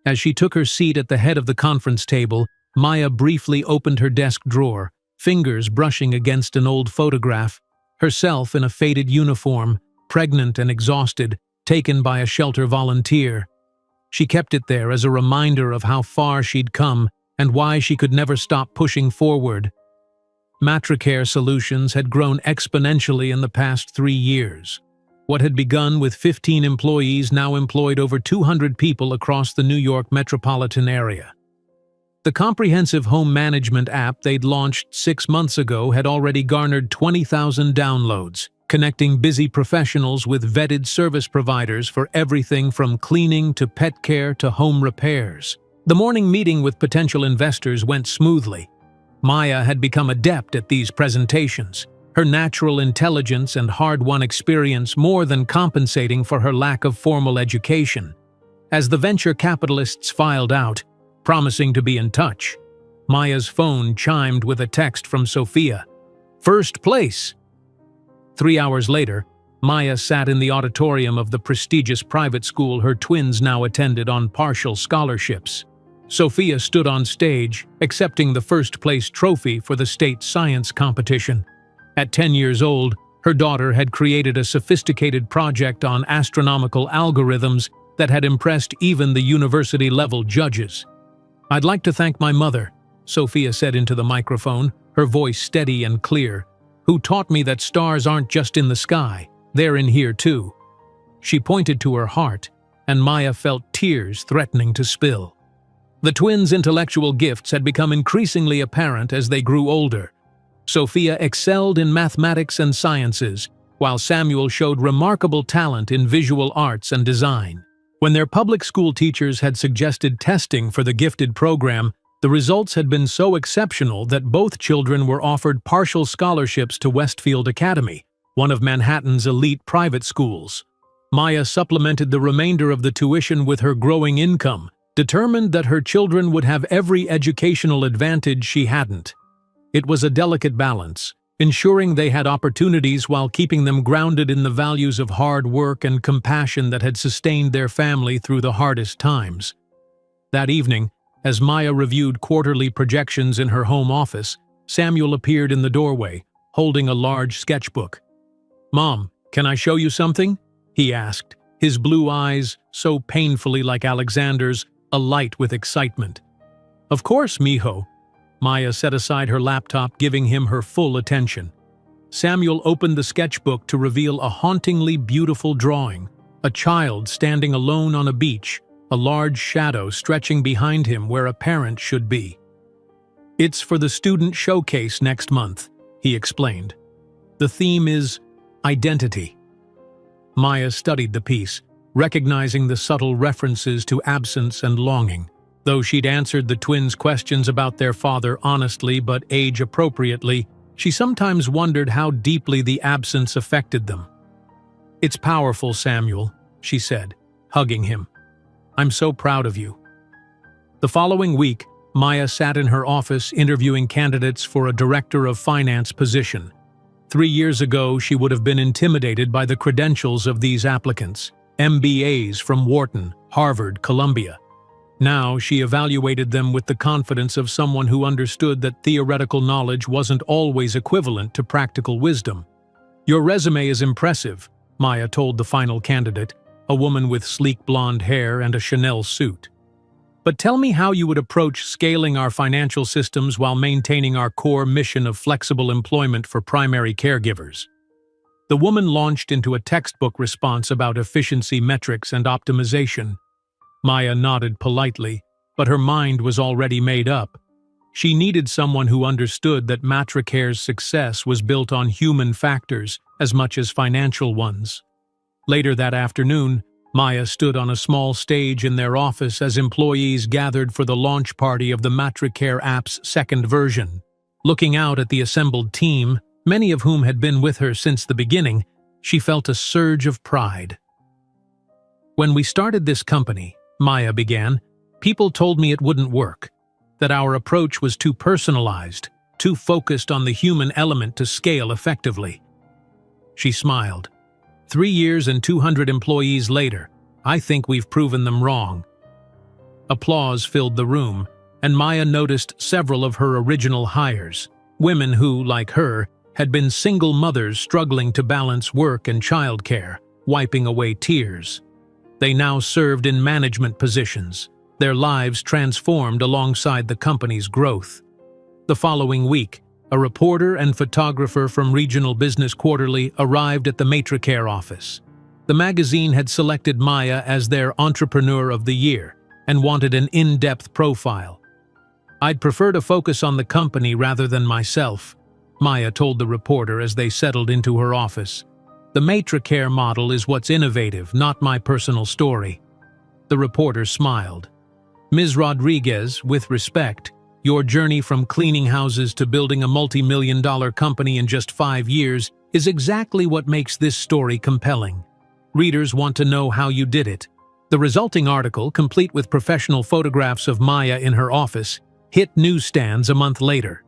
As she took her seat at the head of the conference table, Maya briefly opened her desk drawer, fingers brushing against an old photograph, herself in a faded uniform, pregnant and exhausted, taken by a shelter volunteer. She kept it there as a reminder of how far she'd come and why she could never stop pushing forward. Matricare Solutions had grown exponentially in the past 3 years. What had begun with 15 employees now employed over 200 people across the New York metropolitan area. The comprehensive home management app they'd launched 6 months ago had already garnered 20,000 downloads, connecting busy professionals with vetted service providers for everything from cleaning to pet care to home repairs. The morning meeting with potential investors went smoothly. Maya had become adept at these presentations, her natural intelligence and hard-won experience more than compensating for her lack of formal education. As the venture capitalists filed out, promising to be in touch. Maya's phone chimed with a text from Sophia. "First place!" 3 hours later, Maya sat in the auditorium of the prestigious private school her twins now attended on partial scholarships. Sophia stood on stage, accepting the first-place trophy for the state science competition. At 10 years old, her daughter had created a sophisticated project on astronomical algorithms that had impressed even the university-level judges. "I'd like to thank my mother," Sophia said into the microphone, her voice steady and clear, "who taught me that stars aren't just in the sky, they're in here too." She pointed to her heart, and Maya felt tears threatening to spill. The twins' intellectual gifts had become increasingly apparent as they grew older. Sophia excelled in mathematics and sciences, while Samuel showed remarkable talent in visual arts and design. When their public school teachers had suggested testing for the gifted program, the results had been so exceptional that both children were offered partial scholarships to Westfield Academy, one of Manhattan's elite private schools. Maya supplemented the remainder of the tuition with her growing income, determined that her children would have every educational advantage she hadn't. It was a delicate balance, ensuring they had opportunities while keeping them grounded in the values of hard work and compassion that had sustained their family through the hardest times. That evening, as Maya reviewed quarterly projections in her home office, Samuel appeared in the doorway, holding a large sketchbook. "Mom, can I show you something?" he asked, his blue eyes, so painfully like Alexander's, alight with excitement. "Of course, mijo." Maya set aside her laptop, giving him her full attention. Samuel opened the sketchbook to reveal a hauntingly beautiful drawing, a child standing alone on a beach, a large shadow stretching behind him where a parent should be. "It's for the student showcase next month," he explained. "The theme is identity." Maya studied the piece, recognizing the subtle references to absence and longing. Though she'd answered the twins' questions about their father honestly but age-appropriately, she sometimes wondered how deeply the absence affected them. "It's powerful, Samuel," she said, hugging him. "I'm so proud of you." The following week, Maya sat in her office interviewing candidates for a director of finance position. 3 years ago, she would have been intimidated by the credentials of these applicants. MBAs from Wharton, Harvard, Columbia. Now she evaluated them with the confidence of someone who understood that theoretical knowledge wasn't always equivalent to practical wisdom. "Your resume is impressive," Maya told the final candidate, a woman with sleek blonde hair and a Chanel suit. "But tell me how you would approach scaling our financial systems while maintaining our core mission of flexible employment for primary caregivers." The woman launched into a textbook response about efficiency metrics and optimization. Maya nodded politely, but her mind was already made up. She needed someone who understood that Matricare's success was built on human factors as much as financial ones. Later that afternoon, Maya stood on a small stage in their office as employees gathered for the launch party of the Matricare app's second version. Looking out at the assembled team, many of whom had been with her since the beginning, she felt a surge of pride. "When we started this company," Maya began, "people told me it wouldn't work, that our approach was too personalized, too focused on the human element to scale effectively." She smiled. 3 years and 200 employees later, I think we've proven them wrong." Applause filled the room, and Maya noticed several of her original hires, women who, like her, had been single mothers struggling to balance work and childcare, wiping away tears. They now served in management positions, their lives transformed alongside the company's growth. The following week, a reporter and photographer from Regional Business Quarterly arrived at the Matricare office. The magazine had selected Maya as their Entrepreneur of the Year and wanted an in-depth profile. "I'd prefer to focus on the company rather than myself," Maya told the reporter as they settled into her office. "The Matricare model is what's innovative, not my personal story." The reporter smiled. "Ms. Rodriguez, with respect, your journey from cleaning houses to building a multi-million-dollar company in just 5 years is exactly what makes this story compelling. Readers want to know how you did it. The resulting article, complete with professional photographs of Maya in her office, hit newsstands a month later.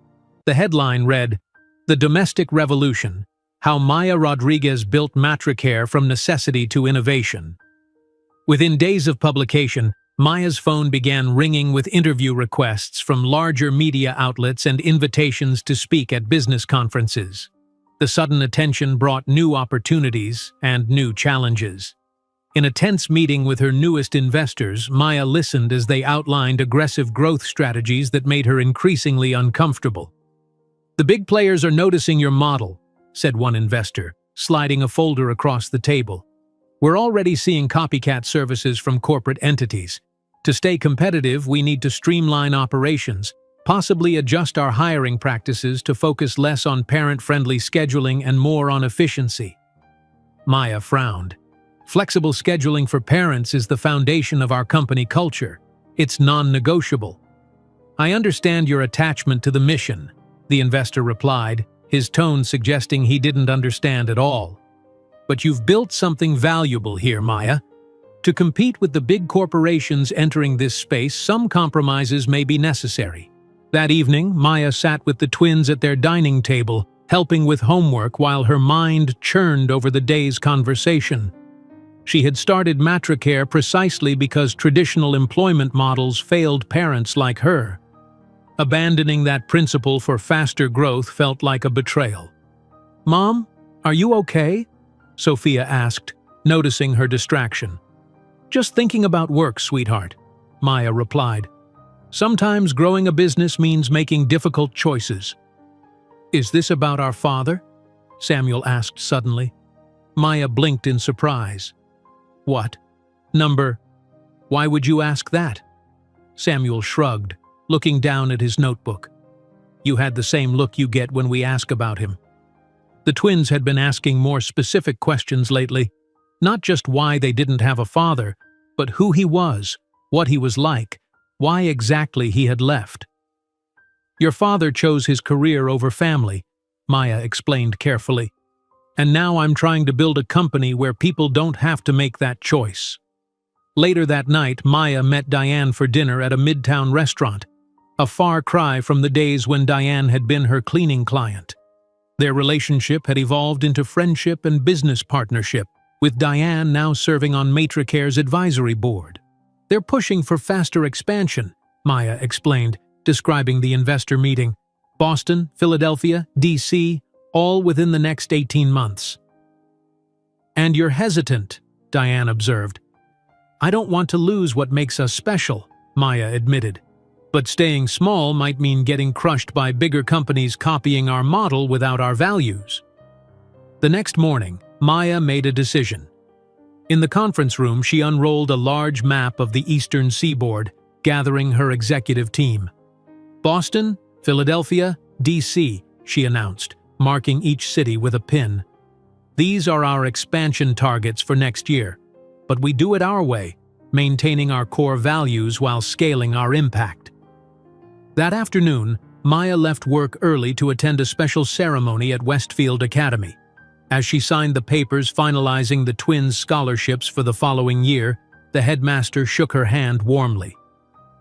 The headline read, "The Domestic Revolution: How Maya Rodriguez Built Matricare from Necessity to Innovation." Within days of publication, Maya's phone began ringing with interview requests from larger media outlets and invitations to speak at business conferences. The sudden attention brought new opportunities and new challenges. In a tense meeting with her newest investors, Maya listened as they outlined aggressive growth strategies that made her increasingly uncomfortable. "The big players are noticing your model," said one investor, sliding a folder across the table. "We're already seeing copycat services from corporate entities. To stay competitive, we need to streamline operations, possibly adjust our hiring practices to focus less on parent-friendly scheduling and more on efficiency." Maya frowned. "Flexible scheduling for parents is the foundation of our company culture. It's non-negotiable." "I understand your attachment to the mission," the investor replied, his tone suggesting he didn't understand at all. "But you've built something valuable here, Maya. To compete with the big corporations entering this space, some compromises may be necessary." That evening, Maya sat with the twins at their dining table, helping with homework while her mind churned over the day's conversation. She had started Matricare precisely because traditional employment models failed parents like her. Abandoning that principle for faster growth felt like a betrayal. "Mom, are you okay?" Sophia asked, noticing her distraction. "Just thinking about work, sweetheart," Maya replied. "Sometimes growing a business means making difficult choices." "Is this about our father?" Samuel asked suddenly. Maya blinked in surprise. "What? Number? Why would you ask that?" Samuel shrugged, looking down at his notebook. "You had the same look you get when we ask about him." The twins had been asking more specific questions lately, not just why they didn't have a father, but who he was, what he was like, why exactly he had left. "Your father chose his career over family," Maya explained carefully. "And now I'm trying to build a company where people don't have to make that choice." Later that night, Maya met Diane for dinner at a midtown restaurant, a far cry from the days when Diane had been her cleaning client. Their relationship had evolved into friendship and business partnership, with Diane now serving on Matricare's advisory board. "They're pushing for faster expansion," Maya explained, describing the investor meeting. "Boston, Philadelphia, D.C., all within the next 18 months. "And you're hesitant," Diane observed. "I don't want to lose what makes us special," Maya admitted. "But staying small might mean getting crushed by bigger companies copying our model without our values." The next morning, Maya made a decision. In the conference room, she unrolled a large map of the Eastern Seaboard, gathering her executive team. "Boston, Philadelphia, D.C., she announced, marking each city with a pin. "These are our expansion targets for next year, but we do it our way, maintaining our core values while scaling our impact." That afternoon, Maya left work early to attend a special ceremony at Westfield Academy. As she signed the papers finalizing the twins' scholarships for the following year, the headmaster shook her hand warmly.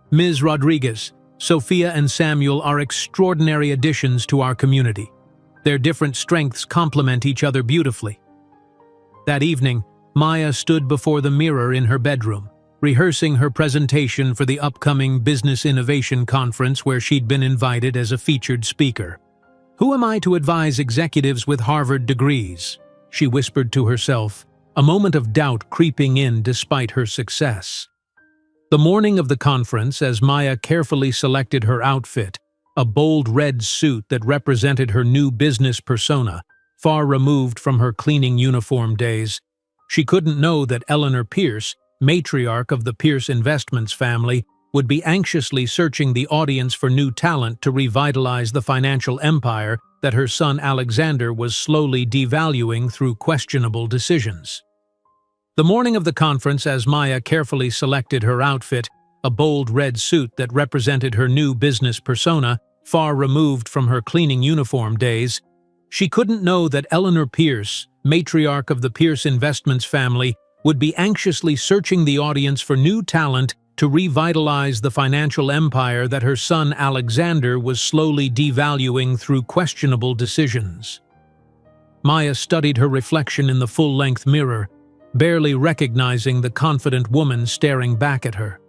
"Ms. Rodriguez, Sophia and Samuel are extraordinary additions to our community. Their different strengths complement each other beautifully." That evening, Maya stood before the mirror in her bedroom, rehearsing her presentation for the upcoming Business Innovation Conference where she'd been invited as a featured speaker. "Who am I to advise executives with Harvard degrees?" she whispered to herself, a moment of doubt creeping in despite her success. The morning of the conference, as Maya carefully selected her outfit, a bold red suit that represented her new business persona, far removed from her cleaning uniform days, she couldn't know that Eleanor Pierce, matriarch of the Pierce Investments family, would be anxiously searching the audience for new talent to revitalize the financial empire that her son Alexander was slowly devaluing through questionable decisions. The morning of the conference, as Maya carefully selected her outfit, a bold red suit that represented her new business persona, far removed from her cleaning uniform days, she couldn't know that Eleanor Pierce, matriarch of the Pierce Investments family, would be anxiously searching the audience for new talent to revitalize the financial empire that her son Alexander was slowly devaluing through questionable decisions. Maya studied her reflection in the full-length mirror, barely recognizing the confident woman staring back at her.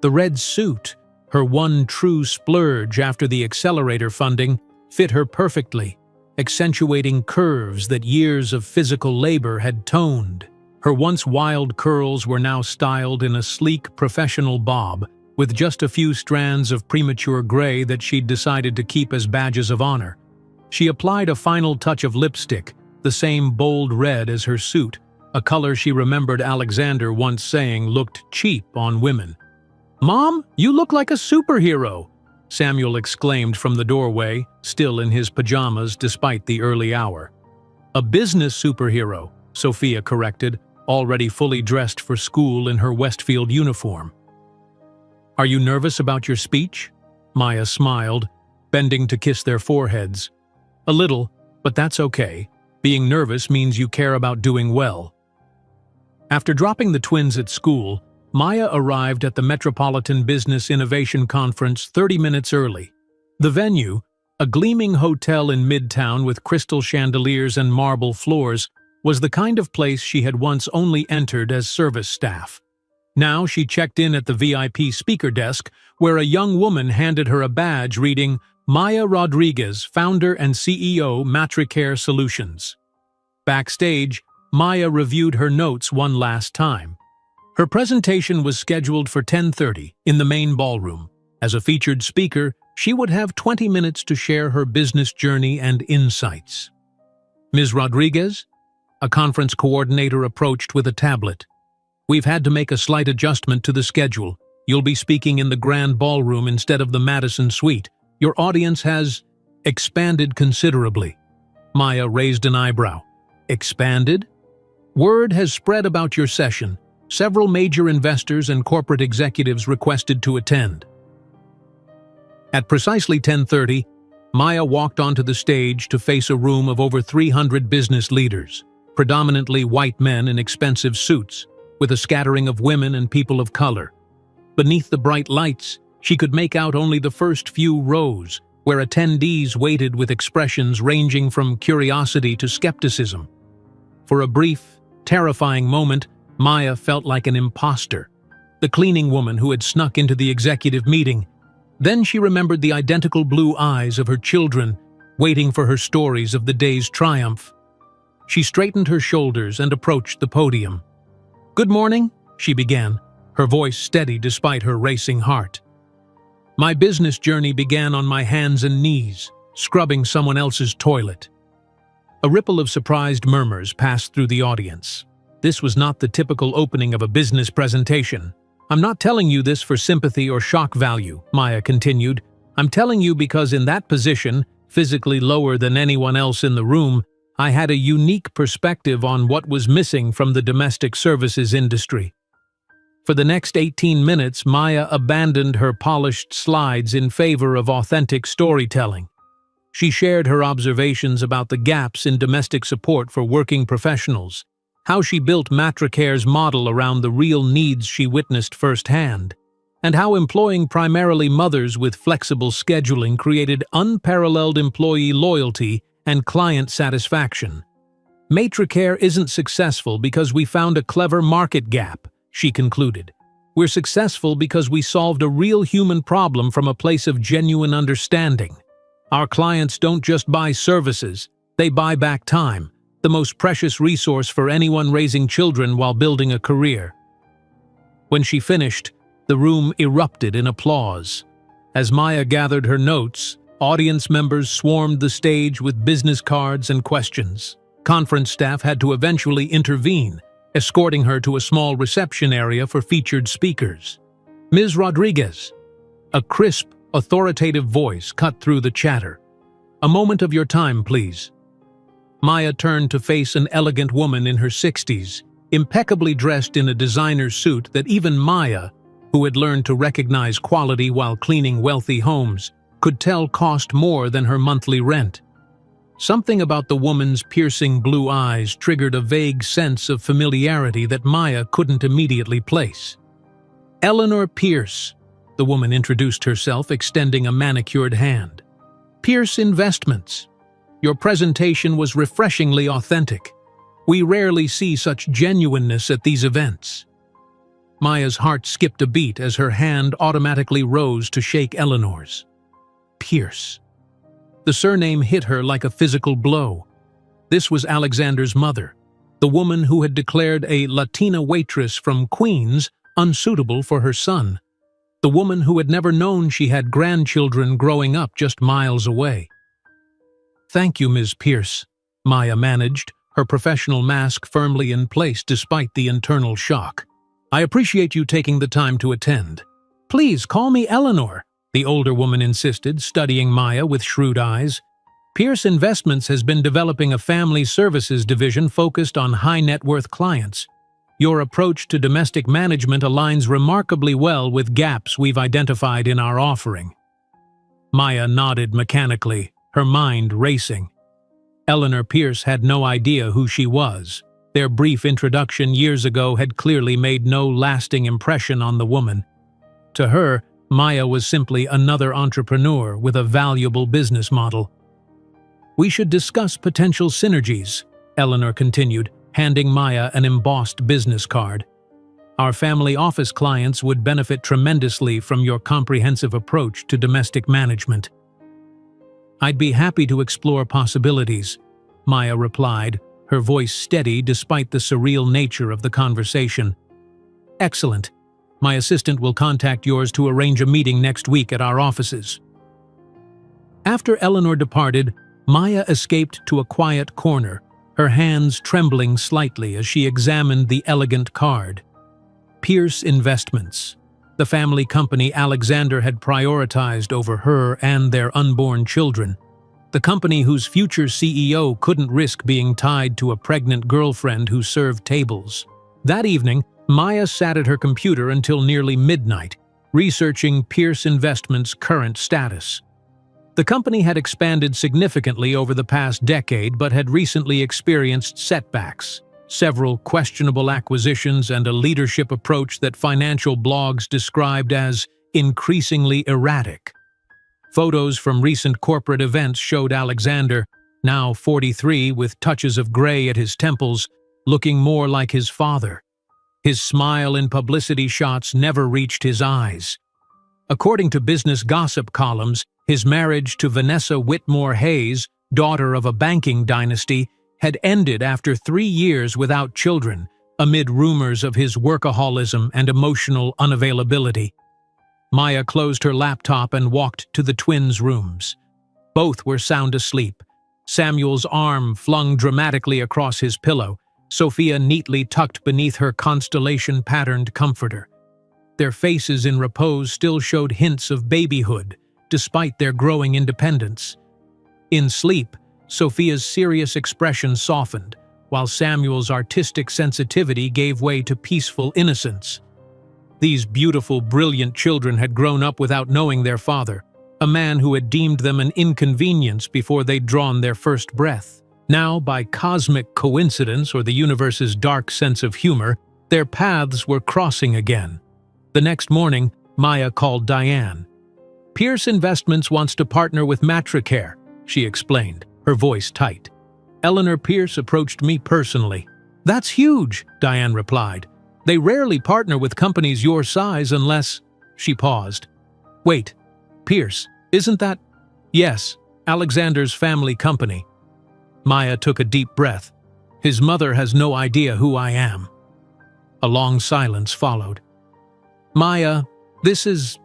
The red suit, her one true splurge after the accelerator funding, fit her perfectly, accentuating curves that years of physical labor had toned. Her once wild curls were now styled in a sleek, professional bob, with just a few strands of premature gray that she'd decided to keep as badges of honor. She applied a final touch of lipstick, the same bold red as her suit, a color she remembered Alexander once saying looked cheap on women. "Mom, you look like a superhero," Samuel exclaimed from the doorway, still in his pajamas despite the early hour. "A business superhero," Sophia corrected, already fully dressed for school in her Westfield uniform. "Are you nervous about your speech?" Maya smiled, bending to kiss their foreheads. "A little, but that's okay. Being nervous means you care about doing well." After dropping the twins at school, Maya arrived at the Metropolitan Business Innovation Conference 30 minutes early. The venue, a gleaming hotel in Midtown with crystal chandeliers and marble floors, was the kind of place she had once only entered as service staff. Now she checked in at the VIP speaker desk, where a young woman handed her a badge reading, "Maya Rodriguez, founder and CEO, Matricare Solutions." Backstage, Maya reviewed her notes one last time. Her presentation was scheduled for 10:30 in the main ballroom. As a featured speaker, she would have 20 minutes to share her business journey and insights. "Ms. Rodriguez?" A conference coordinator approached with a tablet. "We've had to make a slight adjustment to the schedule. You'll be speaking in the grand ballroom instead of the Madison Suite. Your audience has expanded considerably." Maya raised an eyebrow. "Expanded?" "Word has spread about your session. Several major investors and corporate executives requested to attend." At precisely 10:30, Maya walked onto the stage to face a room of over 300 business leaders, predominantly white men in expensive suits, with a scattering of women and people of color. Beneath the bright lights, she could make out only the first few rows, where attendees waited with expressions ranging from curiosity to skepticism. For a brief, terrifying moment, Maya felt like an imposter, the cleaning woman who had snuck into the executive meeting. Then she remembered the identical blue eyes of her children, waiting for her stories of the day's triumph. She straightened her shoulders and approached the podium. "Good morning," she began, her voice steady despite her racing heart. "My business journey began on my hands and knees, scrubbing someone else's toilet." A ripple of surprised murmurs passed through the audience. This was not the typical opening of a business presentation. "I'm not telling you this for sympathy or shock value," Maya continued. "I'm telling you because in that position, physically lower than anyone else in the room, I had a unique perspective on what was missing from the domestic services industry." For the next 18 minutes, Maya abandoned her polished slides in favor of authentic storytelling. She shared her observations about the gaps in domestic support for working professionals, how she built Matricare's model around the real needs she witnessed firsthand, and how employing primarily mothers with flexible scheduling created unparalleled employee loyalty and client satisfaction. "Matricare isn't successful because we found a clever market gap," she concluded. "We're successful because we solved a real human problem from a place of genuine understanding. Our clients don't just buy services, they buy back time, the most precious resource for anyone raising children while building a career." When she finished, the room erupted in applause. As Maya gathered her notes, audience members swarmed the stage with business cards and questions. Conference staff had to eventually intervene, escorting her to a small reception area for featured speakers. "Ms. Rodriguez." A crisp, authoritative voice cut through the chatter. "A moment of your time, please." Maya turned to face an elegant woman in her 60s, impeccably dressed in a designer suit that even Maya, who had learned to recognize quality while cleaning wealthy homes, could tell cost more than her monthly rent. Something about the woman's piercing blue eyes triggered a vague sense of familiarity that Maya couldn't immediately place. "Eleanor Pierce," the woman introduced herself, extending a manicured hand. "Pierce Investments. Your presentation was refreshingly authentic. We rarely see such genuineness at these events." Maya's heart skipped a beat as her hand automatically rose to shake Eleanor's. Pierce. The surname hit her like a physical blow. This was Alexander's mother, the woman who had declared a Latina waitress from Queens unsuitable for her son, the woman who had never known she had grandchildren growing up just miles away. "Thank you, Ms. Pierce," Maya managed, her professional mask firmly in place despite the internal shock. "I appreciate you taking the time to attend." "Please call me Eleanor," the older woman insisted, studying Maya with shrewd eyes. "Pierce Investments has been developing a family services division focused on high-net-worth clients. Your approach to domestic management aligns remarkably well with gaps we've identified in our offering." Maya nodded mechanically, her mind racing. Eleanor Pierce had no idea who she was. Their brief introduction years ago had clearly made no lasting impression on the woman. To her, Maya was simply another entrepreneur with a valuable business model. "We should discuss potential synergies," Eleanor continued, handing Maya an embossed business card. "Our family office clients would benefit tremendously from your comprehensive approach to domestic management." "I'd be happy to explore possibilities," Maya replied, her voice steady despite the surreal nature of the conversation. "Excellent. My assistant will contact yours to arrange a meeting next week at our offices." After Eleanor departed, Maya escaped to a quiet corner, her hands trembling slightly as she examined the elegant card. Pierce Investments, the family company Alexander had prioritized over her and their unborn children. The company whose future CEO couldn't risk being tied to a pregnant girlfriend who served tables. That evening, Maya sat at her computer until nearly midnight, researching Pierce Investments' current status. The company had expanded significantly over the past decade but had recently experienced setbacks, several questionable acquisitions, and a leadership approach that financial blogs described as increasingly erratic. Photos from recent corporate events showed Alexander, now 43 with touches of gray at his temples, looking more like his father. His smile in publicity shots never reached his eyes. According to business gossip columns, his marriage to Vanessa Whitmore Hayes, daughter of a banking dynasty, had ended after 3 years without children, amid rumors of his workaholism and emotional unavailability. Maya closed her laptop and walked to the twins' rooms. Both were sound asleep. Samuel's arm flung dramatically across his pillow, Sophia neatly tucked beneath her constellation-patterned comforter. Their faces in repose still showed hints of babyhood, despite their growing independence. In sleep, Sophia's serious expression softened, while Samuel's artistic sensitivity gave way to peaceful innocence. These beautiful, brilliant children had grown up without knowing their father, a man who had deemed them an inconvenience before they'd drawn their first breath. Now, by cosmic coincidence or the universe's dark sense of humor, their paths were crossing again. The next morning, Maya called Diane. "Pierce Investments wants to partner with Matricare," she explained, her voice tight. "Eleanor Pierce approached me personally." "That's huge," Diane replied. "They rarely partner with companies your size unless—" She paused. "Wait, Pierce, isn't that—" "Yes, Alexander's family company." Maya took a deep breath. "His mother has no idea who I am." A long silence followed. "Maya, this is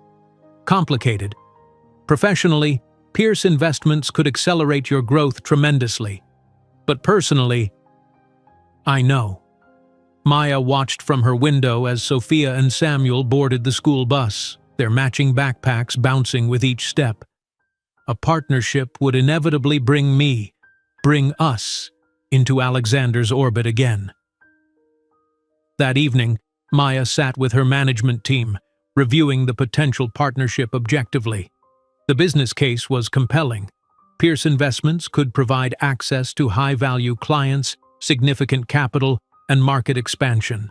complicated. Professionally, Pierce Investments could accelerate your growth tremendously. But personally, I know." Maya watched from her window as Sophia and Samuel boarded the school bus, their matching backpacks bouncing with each step. A partnership would inevitably bring us, into Alexander's orbit again. That evening, Maya sat with her management team, reviewing the potential partnership objectively. The business case was compelling. Pierce Investments could provide access to high-value clients, significant capital, and market expansion.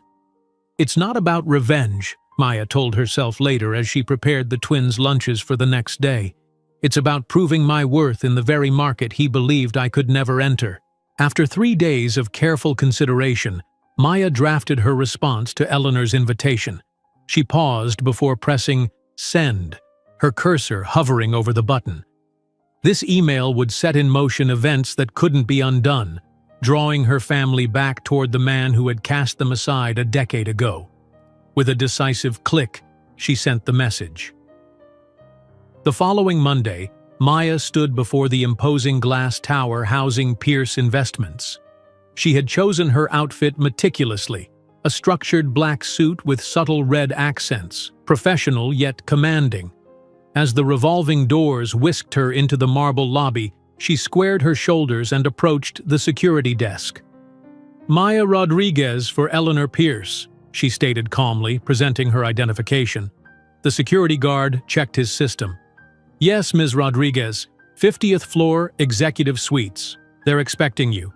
It's not about revenge, Maya told herself later as she prepared the twins' lunches for the next day. It's about proving my worth in the very market he believed I could never enter. After 3 days of careful consideration, Maya drafted her response to Eleanor's invitation. She paused before pressing send, her cursor hovering over the button. This email would set in motion events that couldn't be undone, drawing her family back toward the man who had cast them aside a decade ago. With a decisive click, she sent the message. The following Monday, Maya stood before the imposing glass tower housing Pierce Investments. She had chosen her outfit meticulously, a structured black suit with subtle red accents, professional yet commanding. As the revolving doors whisked her into the marble lobby, she squared her shoulders and approached the security desk. "Maya Rodriguez for Eleanor Pierce," she stated calmly, presenting her identification. The security guard checked his system. "Yes, Ms. Rodriguez, 50th floor, executive suites. They're expecting you."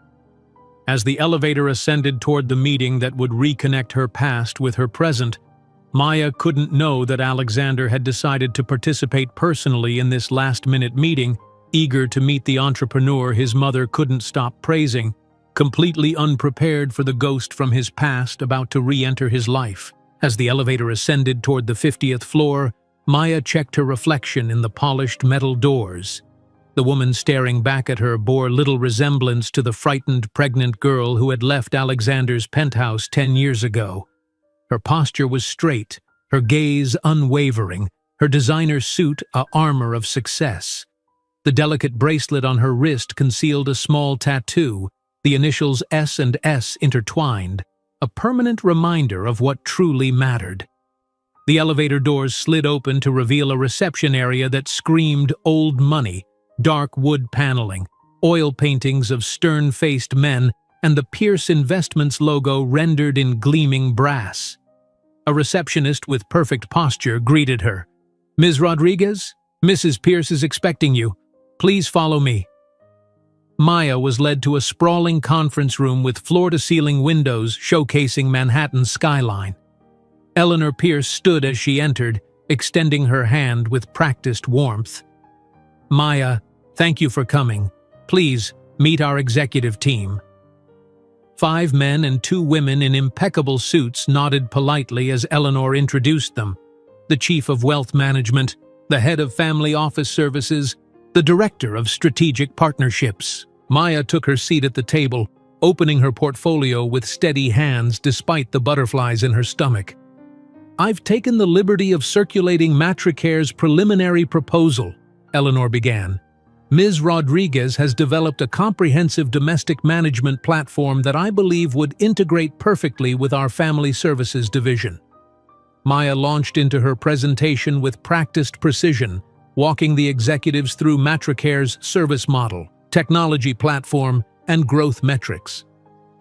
As the elevator ascended toward the meeting that would reconnect her past with her present, Maya couldn't know that Alexander had decided to participate personally in this last-minute meeting, eager to meet the entrepreneur his mother couldn't stop praising, completely unprepared for the ghost from his past about to re-enter his life. As the elevator ascended toward the 50th floor, Maya checked her reflection in the polished metal doors. The woman staring back at her bore little resemblance to the frightened pregnant girl who had left Alexander's penthouse 10 years ago. Her posture was straight, her gaze unwavering, her designer suit a armor of success. The delicate bracelet on her wrist concealed a small tattoo, the initials S and S intertwined, a permanent reminder of what truly mattered. The elevator doors slid open to reveal a reception area that screamed old money, dark wood paneling, oil paintings of stern-faced men, and the Pierce Investments logo rendered in gleaming brass. A receptionist with perfect posture greeted her. "Ms. Rodriguez, Mrs. Pierce is expecting you. Please follow me." Maya was led to a sprawling conference room with floor-to-ceiling windows showcasing Manhattan's skyline. Eleanor Pierce stood as she entered, extending her hand with practiced warmth. "Maya, thank you for coming. Please, meet our executive team." 5 men and 2 women in impeccable suits nodded politely as Eleanor introduced them. The Chief of Wealth Management, the Head of Family Office Services, the Director of Strategic Partnerships. Maya took her seat at the table, opening her portfolio with steady hands despite the butterflies in her stomach. "I've taken the liberty of circulating Matricare's preliminary proposal," Eleanor began. "Ms. Rodriguez has developed a comprehensive domestic management platform that I believe would integrate perfectly with our family services division." Maya launched into her presentation with practiced precision, walking the executives through Matricare's service model, technology platform, and growth metrics.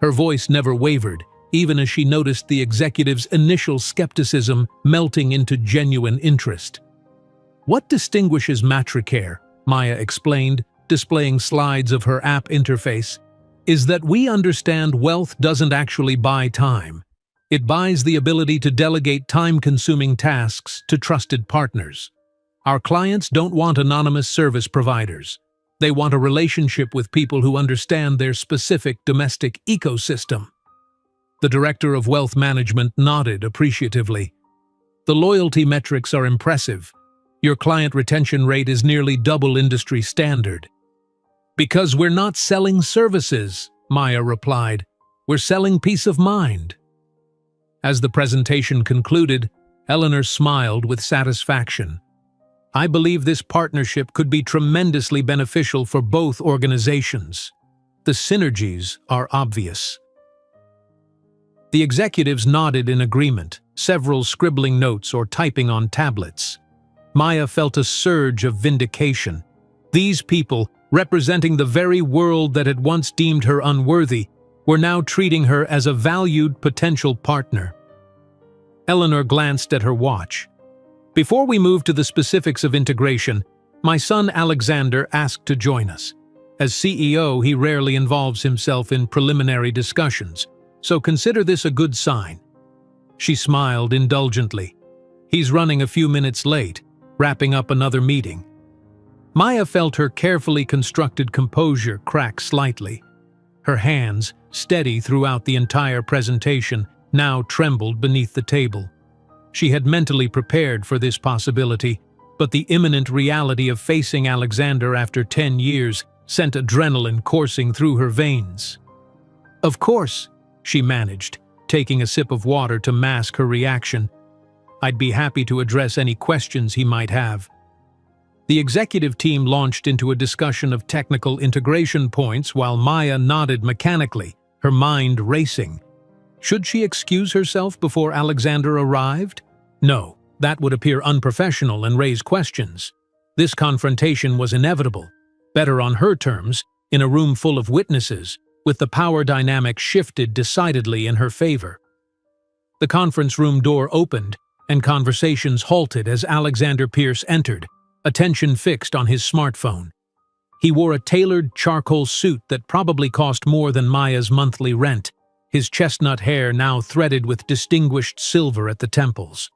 Her voice never wavered, even as she noticed the executives' initial skepticism melting into genuine interest. "What distinguishes Matricare," Maya explained, displaying slides of her app interface, "is that we understand wealth doesn't actually buy time. It buys the ability to delegate time-consuming tasks to trusted partners. Our clients don't want anonymous service providers. They want a relationship with people who understand their specific domestic ecosystem." The Director of Wealth Management nodded appreciatively. "The loyalty metrics are impressive. Your client retention rate is nearly double industry standard." "Because we're not selling services," Maya replied. "We're selling peace of mind." As the presentation concluded, Eleanor smiled with satisfaction. "I believe this partnership could be tremendously beneficial for both organizations. The synergies are obvious." The executives nodded in agreement, several scribbling notes or typing on tablets. Maya felt a surge of vindication. These people, representing the very world that had once deemed her unworthy, were now treating her as a valued potential partner. Eleanor glanced at her watch. "Before we move to the specifics of integration, My son Alexander asked to join us. As CEO, he rarely involves himself in preliminary discussions, so consider this a good sign." She smiled indulgently. "He's running a few minutes late, wrapping up another meeting." Maya felt her carefully constructed composure crack slightly. Her hands, steady throughout the entire presentation, now trembled beneath the table. She had mentally prepared for this possibility, but the imminent reality of facing Alexander after 10 years sent adrenaline coursing through her veins. "Of course," she managed, taking a sip of water to mask her reaction. "I'd be happy to address any questions he might have." The executive team launched into a discussion of technical integration points while Maya nodded mechanically, her mind racing. Should she excuse herself before Alexander arrived? No, that would appear unprofessional and raise questions. This confrontation was inevitable. Better on her terms, in a room full of witnesses, with the power dynamic shifted decidedly in her favor. The conference room door opened, and conversations halted as Alexander Pierce entered, attention fixed on his smartphone. He wore a tailored charcoal suit that probably cost more than Maya's monthly rent, his chestnut hair now threaded with distinguished silver at the temples.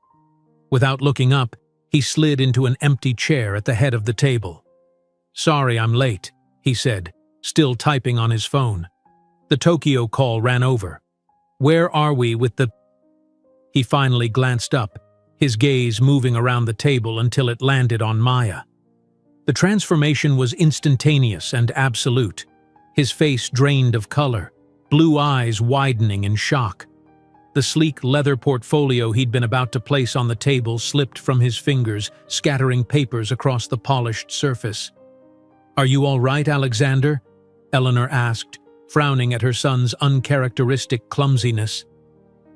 Without looking up, he slid into an empty chair at the head of the table. "Sorry I'm late," he said, still typing on his phone. The Tokyo call ran over. "Where are we with the—" He finally glanced up, his gaze moving around the table until it landed on Maya. The transformation was instantaneous and absolute, his face drained of color, blue eyes widening in shock. The sleek leather portfolio he'd been about to place on the table slipped from his fingers, scattering papers across the polished surface. "Are you all right, Alexander?" Eleanor asked, frowning at her son's uncharacteristic clumsiness.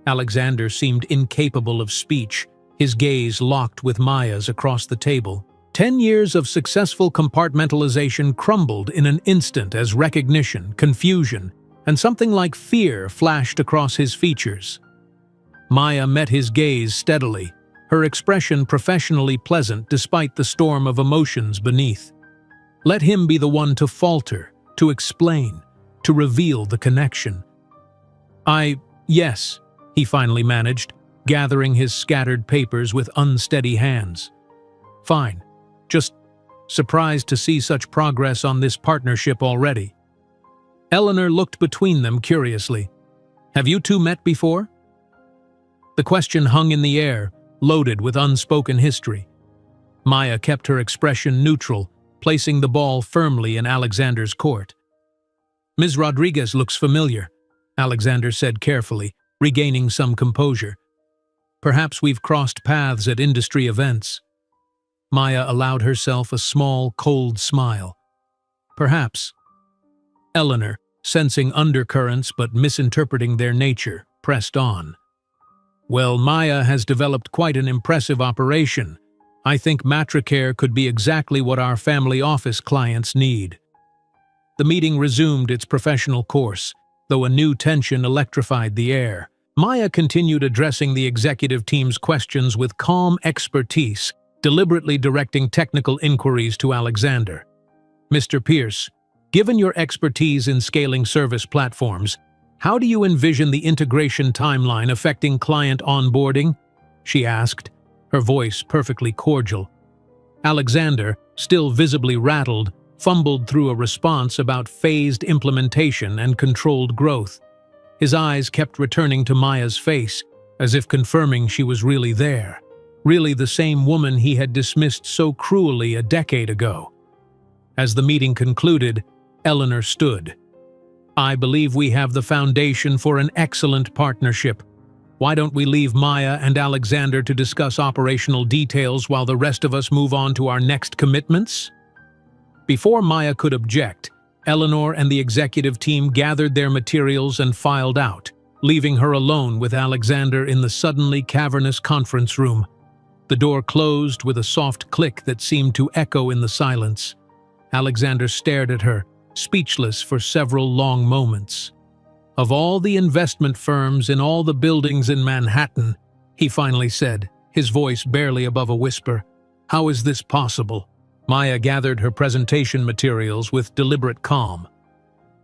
Alexander seemed incapable of speech, his gaze locked with Maya's across the table. 10 years of successful compartmentalization crumbled in an instant as recognition, confusion, and something like fear flashed across his features. Maya met his gaze steadily, her expression professionally pleasant despite the storm of emotions beneath. Let him be the one to falter, to explain, to reveal the connection. Yes, he finally managed, gathering his scattered papers with unsteady hands. "Fine. Just surprised to see such progress on this partnership already." Eleanor looked between them curiously. "Have you two met before?" The question hung in the air, loaded with unspoken history. Maya kept her expression neutral, placing the ball firmly in Alexander's court. "Ms. Rodriguez looks familiar," Alexander said carefully, regaining some composure. "Perhaps we've crossed paths at industry events." Maya allowed herself a small, cold smile. "Perhaps." Eleanor, sensing undercurrents but misinterpreting their nature, pressed on. "Well, Maya has developed quite an impressive operation. I think Matricare could be exactly what our family office clients need." The meeting resumed its professional course, though a new tension electrified the air. Maya continued addressing the executive team's questions with calm expertise, deliberately directing technical inquiries to Alexander. "Mr. Pierce, given your expertise in scaling service platforms, how do you envision the integration timeline affecting client onboarding?" she asked, her voice perfectly cordial. Alexander, still visibly rattled, fumbled through a response about phased implementation and controlled growth. His eyes kept returning to Maya's face, as if confirming she was really there, really the same woman he had dismissed so cruelly a decade ago. As the meeting concluded, Eleanor stood. "I believe we have the foundation for an excellent partnership. Why don't we leave Maya and Alexander to discuss operational details while the rest of us move on to our next commitments?" Before Maya could object, Eleanor and the executive team gathered their materials and filed out, leaving her alone with Alexander in the suddenly cavernous conference room. The door closed with a soft click that seemed to echo in the silence. Alexander stared at her, speechless for several long moments. "Of all the investment firms in all the buildings in Manhattan," he finally said, his voice barely above a whisper, "how is this possible? Maya gathered her presentation materials with deliberate calm.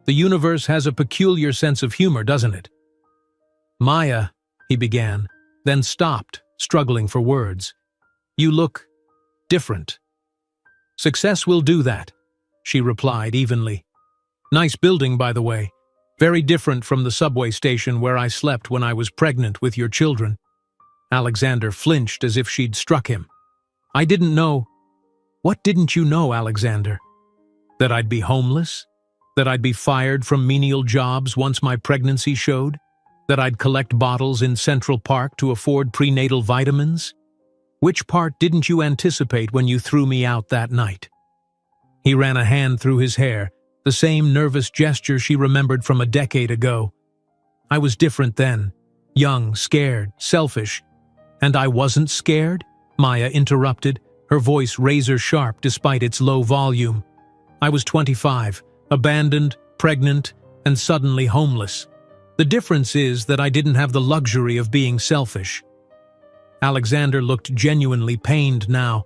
The universe has a peculiar sense of humor, doesn't it? Maya, he began, then stopped, struggling for words. You look different. Success will do that, she replied evenly. Nice building, by the way. Very different from the subway station where I slept when I was pregnant with your children. Alexander flinched as if she'd struck him. I didn't know. What didn't you know, Alexander? That I'd be homeless? That I'd be fired from menial jobs once my pregnancy showed? That I'd collect bottles in Central Park to afford prenatal vitamins? Which part didn't you anticipate when you threw me out that night? He ran a hand through his hair, the same nervous gesture she remembered from a decade ago. I was different then, young, scared, selfish. And I wasn't scared? Maya interrupted, her voice razor-sharp despite its low volume. I was 25, abandoned, pregnant, and suddenly homeless. The difference is that I didn't have the luxury of being selfish. Alexander looked genuinely pained now.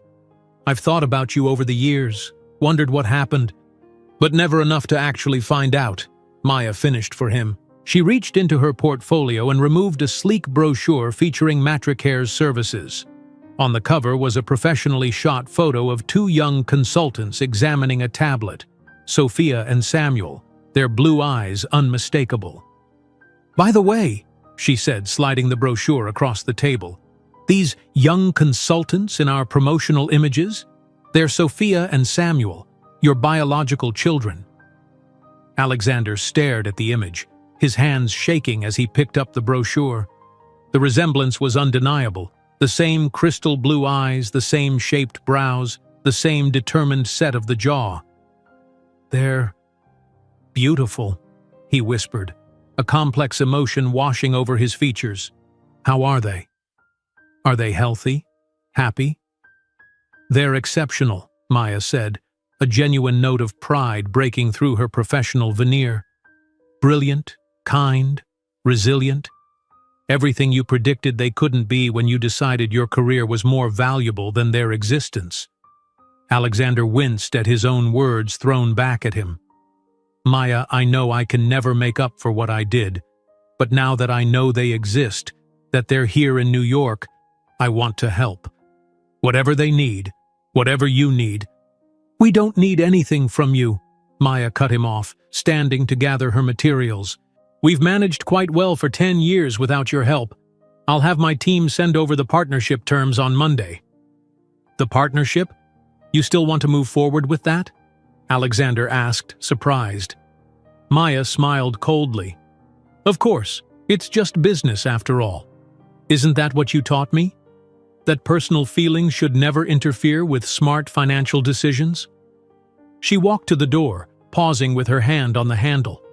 I've thought about you over the years, wondered what happened, but never enough to actually find out, Maya finished for him. She reached into her portfolio and removed a sleek brochure featuring Matricare's services. On the cover was a professionally shot photo of two young consultants examining a tablet, Sophia and Samuel, their blue eyes unmistakable. By the way, she said, sliding the brochure across the table, these young consultants in our promotional images, they're Sophia and Samuel, your biological children. Alexander stared at the image, his hands shaking as he picked up the brochure. The resemblance was undeniable. The same crystal blue eyes, the same shaped brows, the same determined set of the jaw. They're beautiful, he whispered, a complex emotion washing over his features. How are they? Are they healthy? Happy? They're exceptional, Maya said, a genuine note of pride breaking through her professional veneer. Brilliant, kind, resilient. Everything you predicted they couldn't be when you decided your career was more valuable than their existence. Alexander winced at his own words thrown back at him. Maya, I know I can never make up for what I did, but now that I know they exist, that they're here in New York, I want to help. Whatever they need, whatever you need. We don't need anything from you, Maya cut him off, standing to gather her materials. We've managed quite well for 10 years without your help. I'll have my team send over the partnership terms on Monday. The partnership? You still want to move forward with that? Alexander asked, surprised. Maya smiled coldly. Of course, it's just business after all. Isn't that what you taught me? That personal feelings should never interfere with smart financial decisions? She walked to the door, pausing with her hand on the handle.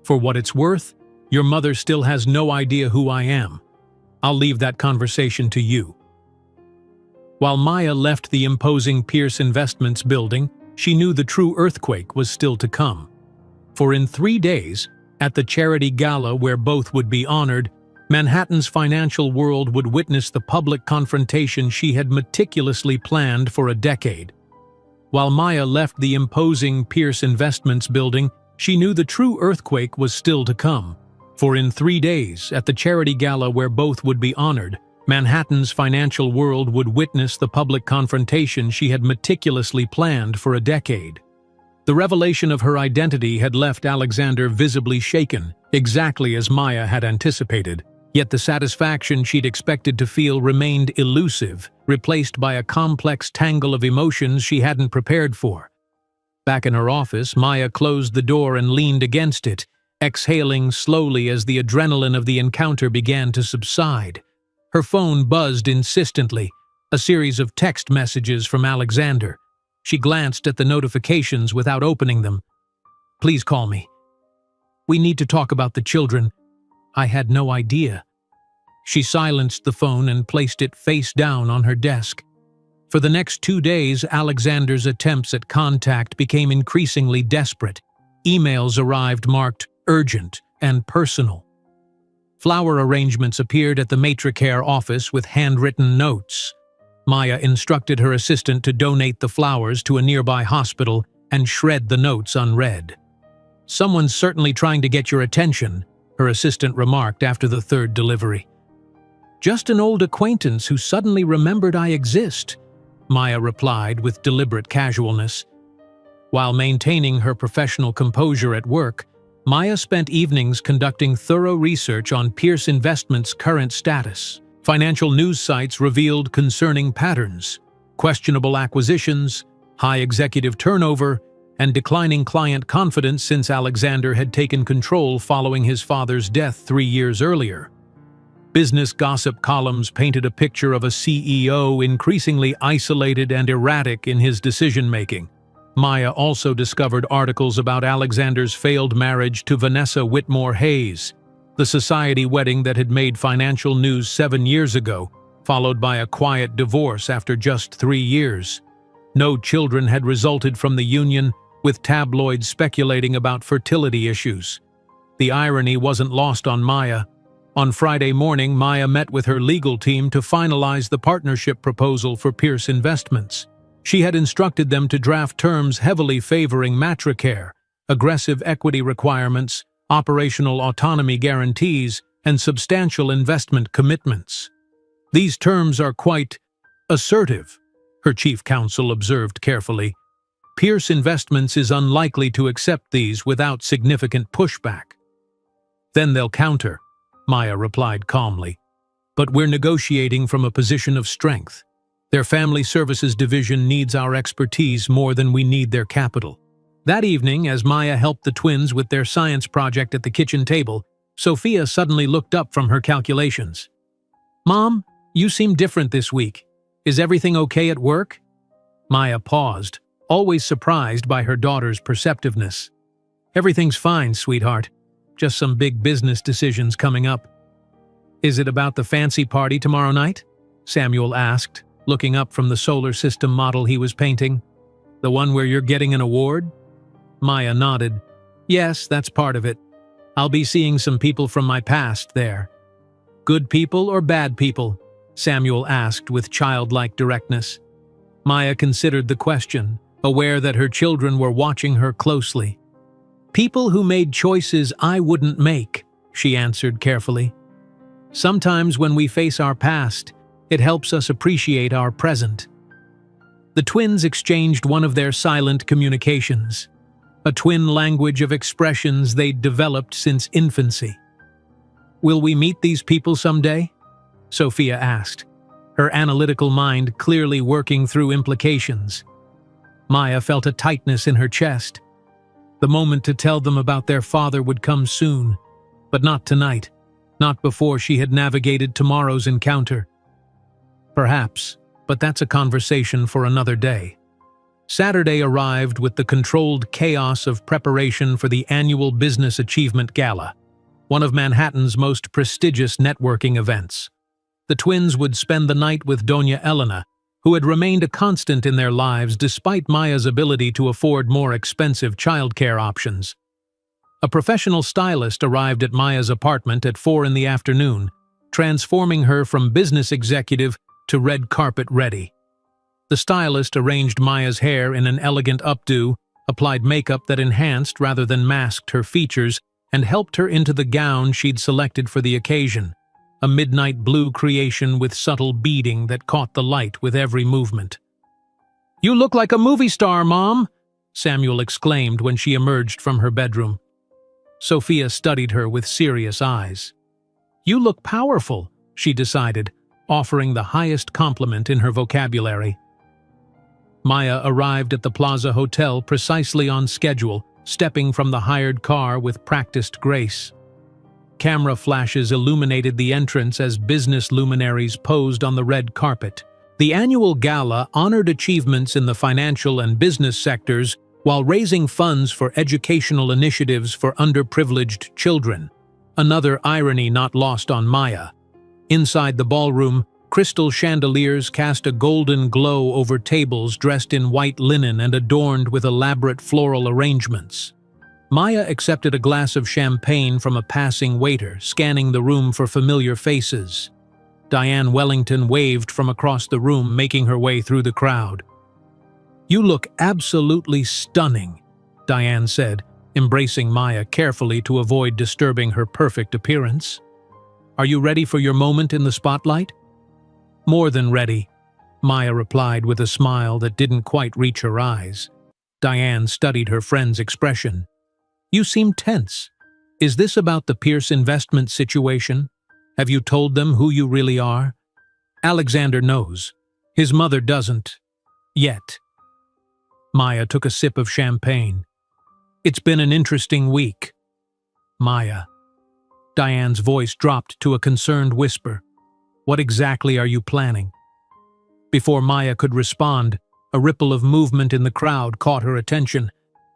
For what it's worth, your mother still has no idea who I am. I'll leave that conversation to you. While Maya left the imposing Pierce Investments building, she knew the true earthquake was still to come. For in 3 days, at the charity gala where both would be honored, Manhattan's financial world would witness the public confrontation she had meticulously planned for a decade. While Maya left the imposing Pierce Investments building, she knew the true earthquake was still to come. For in 3 days, at the charity gala where both would be honored, Manhattan's financial world would witness the public confrontation she had meticulously planned for a decade. The revelation of her identity had left Alexander visibly shaken, exactly as Maya had anticipated. Yet the satisfaction she'd expected to feel remained elusive, replaced by a complex tangle of emotions she hadn't prepared for. Back in her office, Maya closed the door and leaned against it, exhaling slowly as the adrenaline of the encounter began to subside. Her phone buzzed insistently, a series of text messages from Alexander. She glanced at the notifications without opening them. Please call me. We need to talk about the children. I had no idea. She silenced the phone and placed it face down on her desk. For the next 2 days, Alexander's attempts at contact became increasingly desperate. Emails arrived marked urgent and personal. Flower arrangements appeared at the Matricare office with handwritten notes. Maya instructed her assistant to donate the flowers to a nearby hospital and shred the notes unread. "Someone's certainly trying to get your attention," her assistant remarked after the third delivery. "Just an old acquaintance who suddenly remembered I exist," Maya replied with deliberate casualness. While maintaining her professional composure at work, Maya spent evenings conducting thorough research on Pierce Investments' current status. Financial news sites revealed concerning patterns, questionable acquisitions, high executive turnover, and declining client confidence since Alexander had taken control following his father's death 3 years earlier. Business gossip columns painted a picture of a CEO increasingly isolated and erratic in his decision-making. Maya also discovered articles about Alexander's failed marriage to Vanessa Whitmore Hayes, the society wedding that had made financial news 7 years ago, followed by a quiet divorce after just 3 years. No children had resulted from the union, with tabloids speculating about fertility issues. The irony wasn't lost on Maya. On Friday morning, Maya met with her legal team to finalize the partnership proposal for Pierce Investments. She had instructed them to draft terms heavily favoring Matricare, aggressive equity requirements, operational autonomy guarantees, and substantial investment commitments. "These terms are quite assertive," her chief counsel observed carefully. "Pierce Investments is unlikely to accept these without significant pushback." "Then they'll counter," Maya replied calmly. "But we're negotiating from a position of strength. Their family services division needs our expertise more than we need their capital." That evening, as Maya helped the twins with their science project at the kitchen table, Sophia suddenly looked up from her calculations. "Mom, you seem different this week. Is everything okay at work?" Maya paused, always surprised by her daughter's perceptiveness. "Everything's fine, sweetheart. Just some big business decisions coming up." "Is it about the fancy party tomorrow night?" Samuel asked, looking up from the solar system model he was painting. "The one where you're getting an award?" Maya nodded. "Yes, that's part of it. I'll be seeing some people from my past there." "Good people or bad people?" Samuel asked with childlike directness. Maya considered the question, aware that her children were watching her closely. "People who made choices I wouldn't make," she answered carefully. "Sometimes when we face our past, it helps us appreciate our present." The twins exchanged one of their silent communications, a twin language of expressions they'd developed since infancy. "Will we meet these people someday?" Sophia asked, her analytical mind clearly working through implications. Maya felt a tightness in her chest. The moment to tell them about their father would come soon, but not tonight, not before she had navigated tomorrow's encounter. Perhaps, but that's a conversation for another day. Saturday arrived with the controlled chaos of preparation for the annual Business Achievement Gala, one of Manhattan's most prestigious networking events. The twins would spend the night with Doña Elena, who had remained a constant in their lives despite Maya's ability to afford more expensive childcare options. A professional stylist arrived at Maya's apartment at 4 in the afternoon, transforming her from business executive to red carpet ready. The stylist arranged Maya's hair in an elegant updo, applied makeup that enhanced rather than masked her features, and helped her into the gown she'd selected for the occasion, a midnight blue creation with subtle beading that caught the light with every movement. "You look like a movie star, Mom!" Samuel exclaimed when she emerged from her bedroom. Sophia studied her with serious eyes. "You look powerful," she decided, offering the highest compliment in her vocabulary. Maya arrived at the Plaza Hotel precisely on schedule, stepping from the hired car with practiced grace. Camera flashes illuminated the entrance as business luminaries posed on the red carpet. The annual gala honored achievements in the financial and business sectors while raising funds for educational initiatives for underprivileged children. Another irony not lost on Maya. Inside the ballroom, crystal chandeliers cast a golden glow over tables dressed in white linen and adorned with elaborate floral arrangements. Maya accepted a glass of champagne from a passing waiter, scanning the room for familiar faces. Diane Wellington waved from across the room, making her way through the crowd. "You look absolutely stunning," Diane said, embracing Maya carefully to avoid disturbing her perfect appearance. "Are you ready for your moment in the spotlight?" "More than ready," Maya replied with a smile that didn't quite reach her eyes. Diane studied her friend's expression. "You seem tense. Is this about the Pierce investment situation? Have you told them who you really are?" "Alexander knows. His mother doesn't. Yet." Maya took a sip of champagne. "It's been an interesting week." "Maya." Diane's voice dropped to a concerned whisper. "What exactly are you planning?" Before Maya could respond, a ripple of movement in the crowd caught her attention.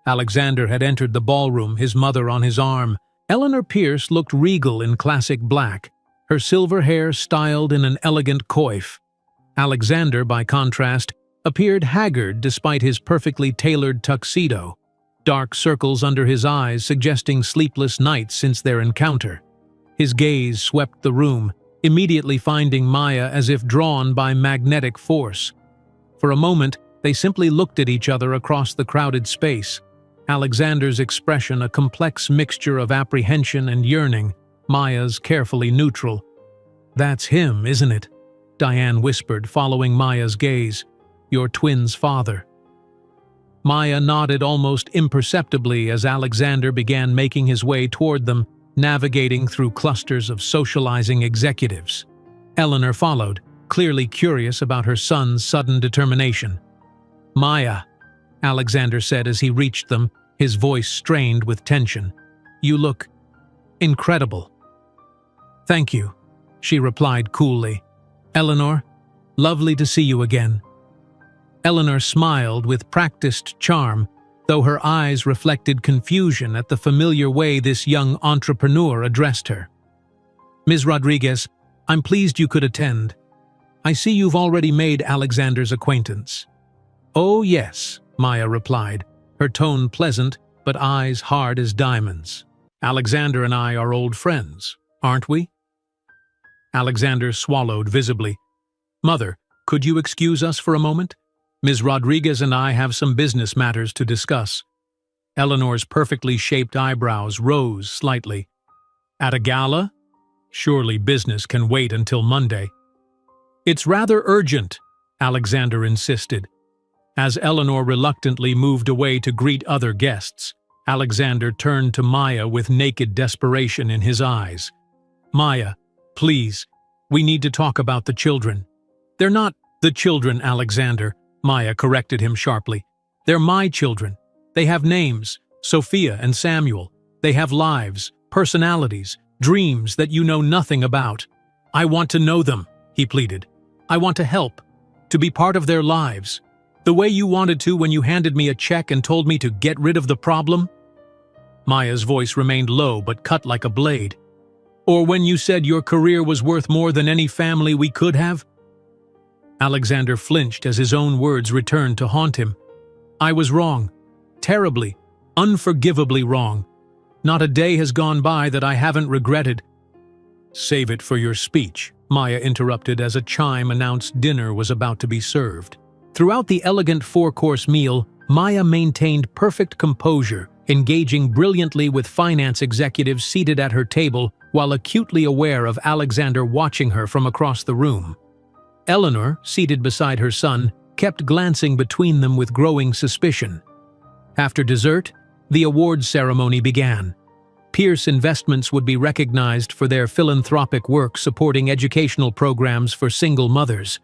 Alexander had entered the ballroom, his mother on his arm. Eleanor Pierce looked regal in classic black, her silver hair styled in an elegant coif. Alexander, by contrast, appeared haggard despite his perfectly tailored tuxedo, dark circles under his eyes suggesting sleepless nights since their encounter. His gaze swept the room, immediately finding Maya as if drawn by magnetic force. For a moment, they simply looked at each other across the crowded space. Alexander's expression a complex mixture of apprehension and yearning, Maya's carefully neutral. "That's him, isn't it?" Diane whispered, following Maya's gaze. "Your twin's father." Maya nodded almost imperceptibly as Alexander began making his way toward them, navigating through clusters of socializing executives. Eleanor followed, clearly curious about her son's sudden determination. "Maya," Alexander said as he reached them, his voice strained with tension. "You look incredible." "Thank you," she replied coolly. "Eleanor, lovely to see you again." Eleanor smiled with practiced charm, though her eyes reflected confusion at the familiar way this young entrepreneur addressed her. "Ms. Rodriguez, I'm pleased you could attend. I see you've already made Alexander's acquaintance." "Oh, yes," Maya replied, her tone pleasant but eyes hard as diamonds. "Alexander and I are old friends, aren't we?" Alexander swallowed visibly. "Mother, could you excuse us for a moment? Ms. Rodriguez and I have some business matters to discuss." Eleanor's perfectly shaped eyebrows rose slightly. "At a gala? Surely business can wait until Monday." "It's rather urgent," Alexander insisted. As Eleanor reluctantly moved away to greet other guests, Alexander turned to Maya with naked desperation in his eyes. "Maya, please, we need to talk about the children." "They're not the children, Alexander," Maya corrected him sharply. "They're my children. They have names, Sophia and Samuel. They have lives, personalities, dreams that you know nothing about. I want to know them," he pleaded. "I want to help, to be part of their lives. The way you wanted to when you handed me a check and told me to get rid of the problem." Maya's voice remained low but cut like a blade. "Or when you said your career was worth more than any family we could have?" Alexander flinched as his own words returned to haunt him. "I was wrong. Terribly, unforgivably wrong. Not a day has gone by that I haven't regretted." "Save it for your speech," Maya interrupted as a chime announced dinner was about to be served. Throughout the elegant four-course meal, Maya maintained perfect composure, engaging brilliantly with finance executives seated at her table while acutely aware of Alexander watching her from across the room. Eleanor, seated beside her son, kept glancing between them with growing suspicion. After dessert, the awards ceremony began. Pierce Investments would be recognized for their philanthropic work supporting educational programs for single mothers,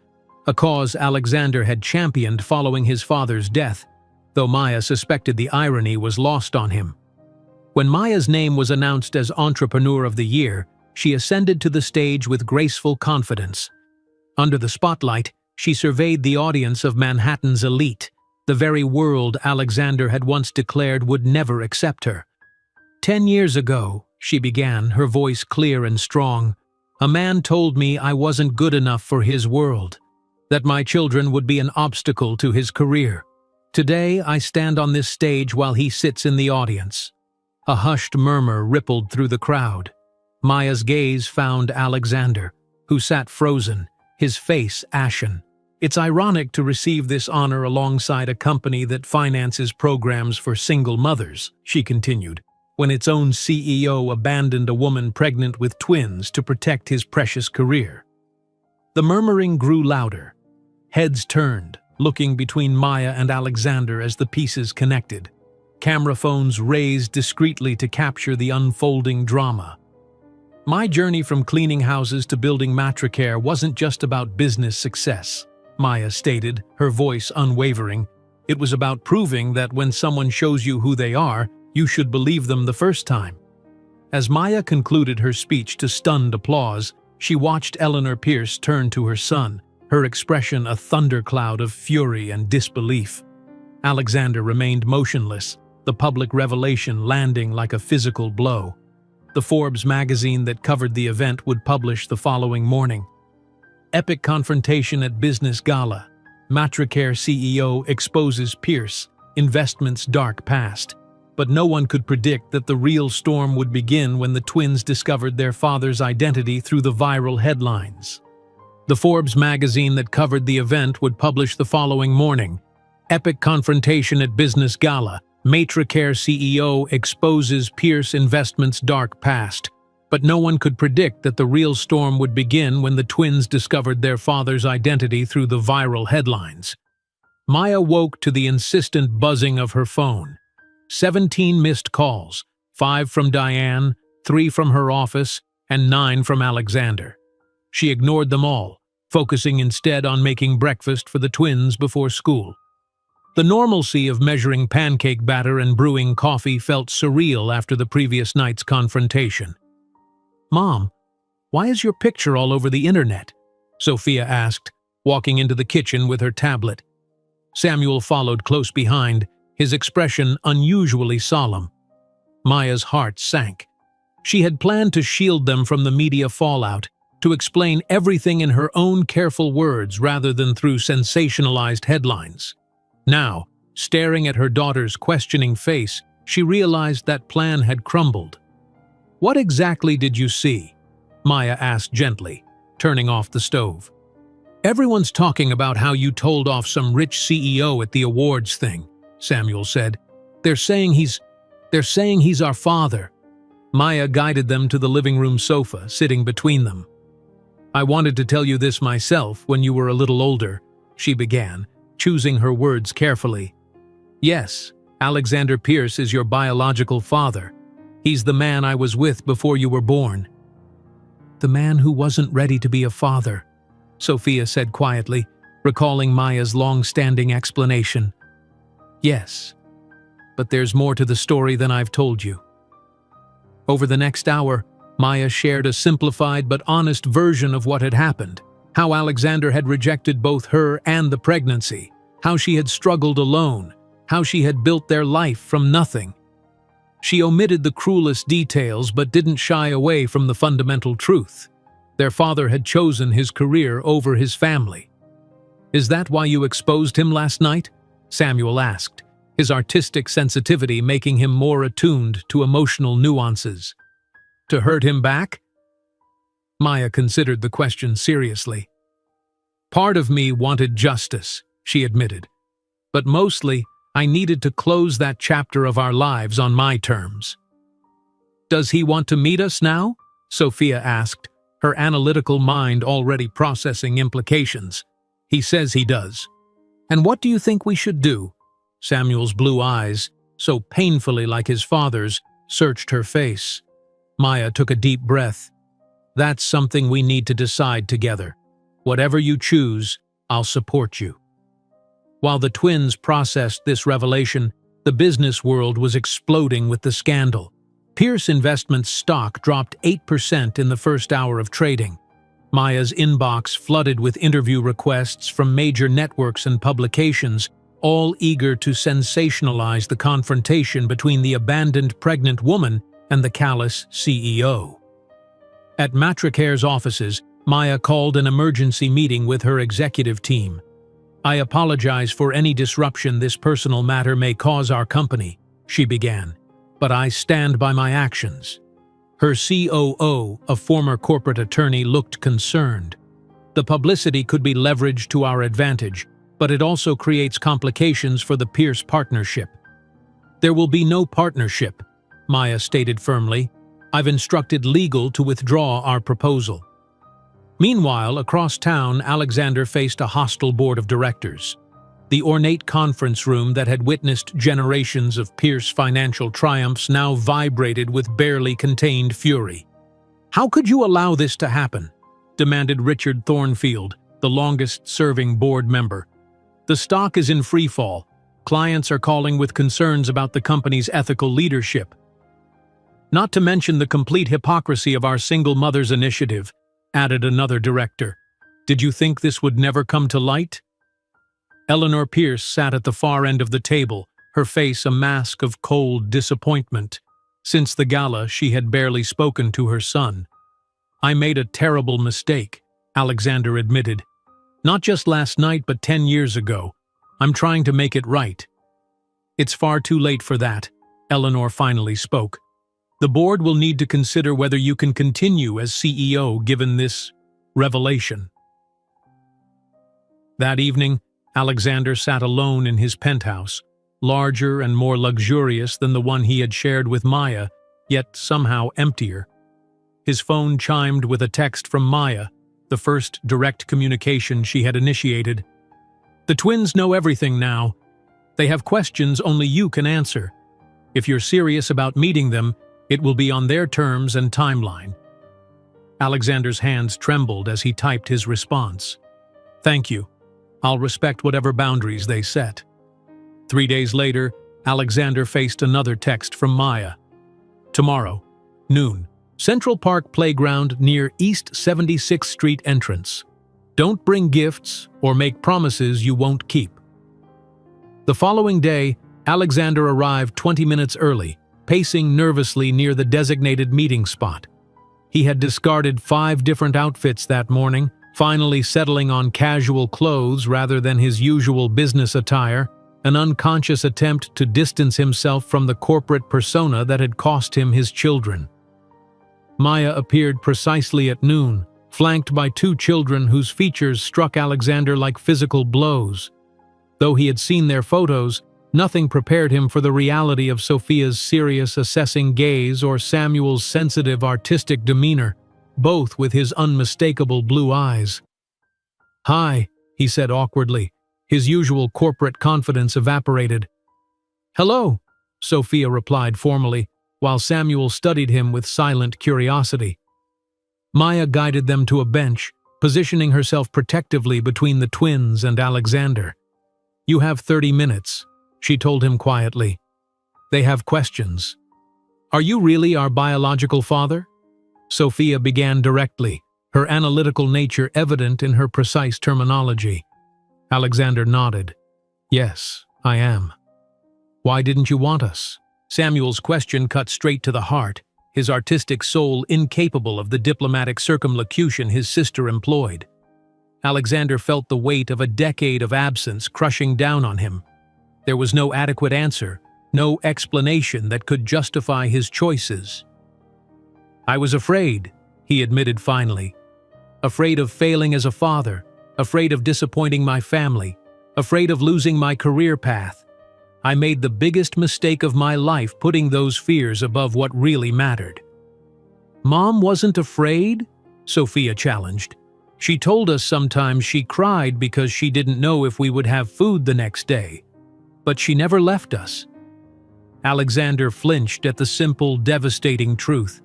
a cause Alexander had championed following his father's death, though Maya suspected the irony was lost on him. When Maya's name was announced as Entrepreneur of the Year, she ascended to the stage with graceful confidence. Under the spotlight, she surveyed the audience of Manhattan's elite, the very world Alexander had once declared would never accept her. "10 years ago," she began, her voice clear and strong, "a man told me I wasn't good enough for his world, that my children would be an obstacle to his career. Today, I stand on this stage while he sits in the audience." A hushed murmur rippled through the crowd. Maya's gaze found Alexander, who sat frozen, his face ashen. It's ironic to receive this honor alongside a company that finances programs for single mothers, she continued, when its own CEO abandoned a woman pregnant with twins to protect his precious career. The murmuring grew louder. Heads turned, looking between Maya and Alexander as the pieces connected. Camera phones raised discreetly to capture the unfolding drama. My journey from cleaning houses to building Matricare wasn't just about business success, Maya stated, her voice unwavering. It was about proving that when someone shows you who they are, you should believe them the first time. As Maya concluded her speech to stunned applause, she watched Eleanor Pierce turn to her son, her expression a thundercloud of fury and disbelief. Alexander remained motionless, the public revelation landing like a physical blow. The Forbes magazine that covered the event would publish the following morning. Epic confrontation at business gala. Matricare CEO exposes Pierce, investments dark past. But no one could predict that the real storm would begin when the twins discovered their father's identity through the viral headlines. The Forbes magazine that covered the event would publish the following morning. Epic confrontation at business gala. Matricare CEO exposes Pierce investments dark past. But no one could predict that the real storm would begin when the twins discovered their father's identity through the viral headlines. Maya woke to the insistent buzzing of her phone. 17 missed calls, 5 from Diane, 3 from her office, and 9 from Alexander. She ignored them all, focusing instead on making breakfast for the twins before school. The normalcy of measuring pancake batter and brewing coffee felt surreal after the previous night's confrontation. "Mom, why is your picture all over the internet?" Sophia asked, walking into the kitchen with her tablet. Samuel followed close behind, his expression unusually solemn. Maya's heart sank. She had planned to shield them from the media fallout, to explain everything in her own careful words rather than through sensationalized headlines. Now, staring at her daughter's questioning face, she realized that plan had crumbled. "What exactly did you see?" Maya asked gently, turning off the stove. "Everyone's talking about how you told off some rich CEO at the awards thing," Samuel said. They're saying he's our father." Maya guided them to the living room sofa, sitting between them. "I wanted to tell you this myself when you were a little older," she began, choosing her words carefully. "Yes, Alexander Pierce is your biological father. He's the man I was with before you were born." "The man who wasn't ready to be a father," Sophia said quietly, recalling Maya's long-standing explanation. "Yes, but there's more to the story than I've told you." Over the next hour, Maya shared a simplified but honest version of what had happened, how Alexander had rejected both her and the pregnancy, how she had struggled alone, how she had built their life from nothing. She omitted the cruelest details but didn't shy away from the fundamental truth. Their father had chosen his career over his family. "Is that why you exposed him last night?" Samuel asked, his artistic sensitivity making him more attuned to emotional nuances. "To hurt him back?" Maya considered the question seriously. "Part of me wanted justice," she admitted. "But mostly, I needed to close that chapter of our lives on my terms." "Does he want to meet us now?" Sophia asked, her analytical mind already processing implications. "He says he does." "And what do you think we should do?" Samuel's blue eyes, so painfully like his father's, searched her face. Maya took a deep breath. "That's something we need to decide together. Whatever you choose, I'll support you." While the twins processed this revelation, the business world was exploding with the scandal. Pierce Investments stock dropped 8% in the first hour of trading. Maya's inbox flooded with interview requests from major networks and publications, all eager to sensationalize the confrontation between the abandoned pregnant woman and the callous CEO. At Matricare's offices, Maya called an emergency meeting with her executive team. "I apologize for any disruption this personal matter may cause our company," she began, "but I stand by my actions." Her COO, a former corporate attorney, looked concerned. The publicity could be leveraged to our advantage, but it also creates complications for the Pierce partnership. There will be no partnership, Maya stated firmly. I've instructed legal to withdraw our proposal. Meanwhile, across town, Alexander faced a hostile board of directors. The ornate conference room that had witnessed generations of Pierce financial triumphs now vibrated with barely contained fury. "How could you allow this to happen?" demanded Richard Thornfield, the longest-serving board member. "The stock is in freefall. Clients are calling with concerns about the company's ethical leadership. Not to mention the complete hypocrisy of our single mothers initiative," added another director. "Did you think this would never come to light?" Eleanor Pierce sat at the far end of the table, her face a mask of cold disappointment. Since the gala, she had barely spoken to her son. "I made a terrible mistake," Alexander admitted. "Not just last night, but 10 years ago. I'm trying to make it right." "It's far too late for that," Eleanor finally spoke. "The board will need to consider whether you can continue as CEO given this revelation." That evening, Alexander sat alone in his penthouse, larger and more luxurious than the one he had shared with Maya, yet somehow emptier. His phone chimed with a text from Maya, the first direct communication she had initiated. "The twins know everything now. They have questions only you can answer. If you're serious about meeting them, it will be on their terms and timeline." Alexander's hands trembled as he typed his response. "Thank you. I'll respect whatever boundaries they set." 3 days later, Alexander faced another text from Maya. "Tomorrow, noon, Central Park Playground near East 76th Street entrance. Don't bring gifts or make promises you won't keep." The following day, Alexander arrived 20 minutes early, pacing nervously near the designated meeting spot. He had discarded 5 different outfits that morning, finally settling on casual clothes rather than his usual business attire, an unconscious attempt to distance himself from the corporate persona that had cost him his children. Maya appeared precisely at noon, flanked by 2 children whose features struck Alexander like physical blows. Though he had seen their photos, nothing prepared him for the reality of Sophia's serious, assessing gaze or Samuel's sensitive, artistic demeanor, both with his unmistakable blue eyes. "Hi," he said awkwardly. His usual corporate confidence evaporated. "Hello," Sophia replied formally, while Samuel studied him with silent curiosity. Maya guided them to a bench, positioning herself protectively between the twins and Alexander. "You have 30 minutes, she told him quietly. "They have questions." "Are you really our biological father?" Sophia began directly, her analytical nature evident in her precise terminology. Alexander nodded. "Yes, I am." "Why didn't you want us?" Samuel's question cut straight to the heart, his artistic soul incapable of the diplomatic circumlocution his sister employed. Alexander felt the weight of a decade of absence crushing down on him. There was no adequate answer, no explanation that could justify his choices. "I was afraid," he admitted finally. "Afraid of failing as a father, afraid of disappointing my family, afraid of losing my career path. I made the biggest mistake of my life putting those fears above what really mattered." "Mom wasn't afraid?" Sophia challenged. "She told us sometimes she cried because she didn't know if we would have food the next day. But she never left us." Alexander flinched at the simple, devastating truth.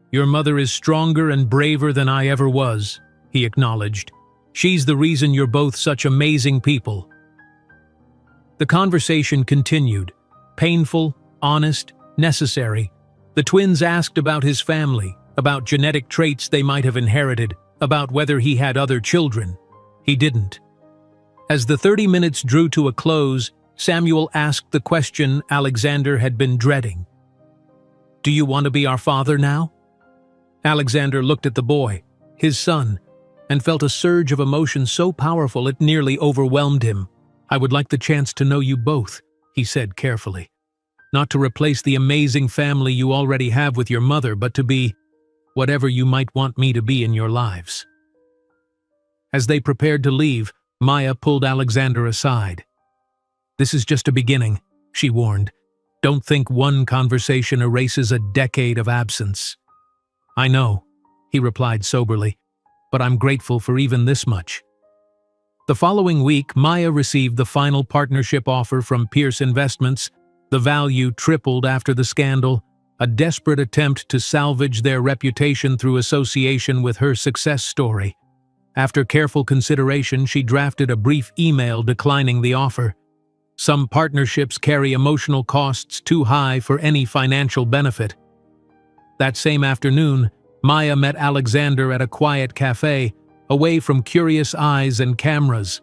"Your mother is stronger and braver than I ever was," he acknowledged. "She's the reason you're both such amazing people." The conversation continued, painful, honest, necessary. The twins asked about his family, about genetic traits they might have inherited, about whether he had other children. He didn't. As the 30 minutes drew to a close, Samuel asked the question Alexander had been dreading. "Do you want to be our father now?" Alexander looked at the boy, his son, and felt a surge of emotion so powerful it nearly overwhelmed him. "I would like the chance to know you both," he said carefully. not to replace the amazing family you already have with your mother, but to be whatever you might want me to be in your lives." As they prepared to leave, Maya pulled Alexander aside. "This is just a beginning," she warned. "Don't think one conversation erases a decade of absence." "I know," he replied soberly, "but I'm grateful for even this much." The following week, Maya received the final partnership offer from Pierce Investments. The value tripled after the scandal, a desperate attempt to salvage their reputation through association with her success story. After careful consideration, she drafted a brief email declining the offer. Some partnerships carry emotional costs too high for any financial benefit. That same afternoon, Maya met Alexander at a quiet cafe, away from curious eyes and cameras.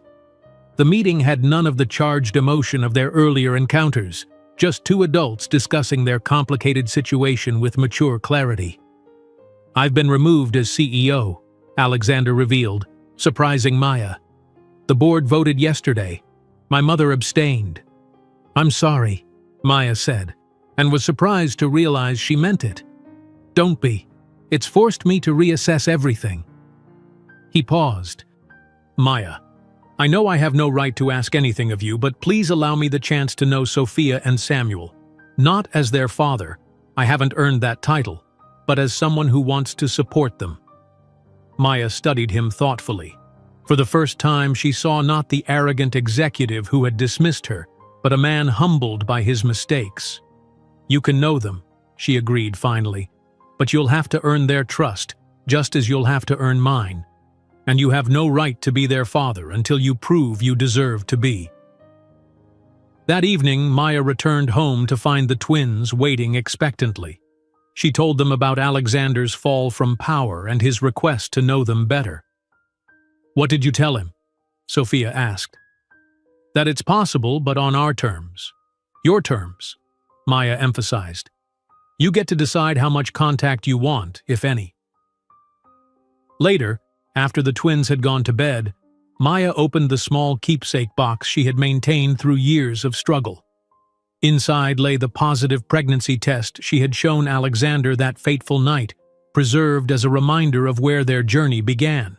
The meeting had none of the charged emotion of their earlier encounters, just two adults discussing their complicated situation with mature clarity. "I've been removed as CEO," Alexander revealed, surprising Maya. "The board voted yesterday. My mother abstained." "I'm sorry," Maya said, and was surprised to realize she meant it. "Don't be. It's forced me to reassess everything." He paused. "Maya, I know I have no right to ask anything of you, but please allow me the chance to know Sophia and Samuel. Not as their father, I haven't earned that title, but as someone who wants to support them." Maya studied him thoughtfully. For the first time, she saw not the arrogant executive who had dismissed her, but a man humbled by his mistakes. "You can know them," she agreed finally, "but you'll have to earn their trust, just as you'll have to earn mine. And you have no right to be their father until you prove you deserve to be." That evening, Maya returned home to find the twins waiting expectantly. She told them about Alexander's fall from power and his request to know them better. "What did you tell him?" Sophia asked. "That it's possible, but on our terms." "Your terms," Maya emphasized. "You get to decide how much contact you want, if any." Later, after the twins had gone to bed, Maya opened the small keepsake box she had maintained through years of struggle. Inside lay the positive pregnancy test she had shown Alexander that fateful night, preserved as a reminder of where their journey began.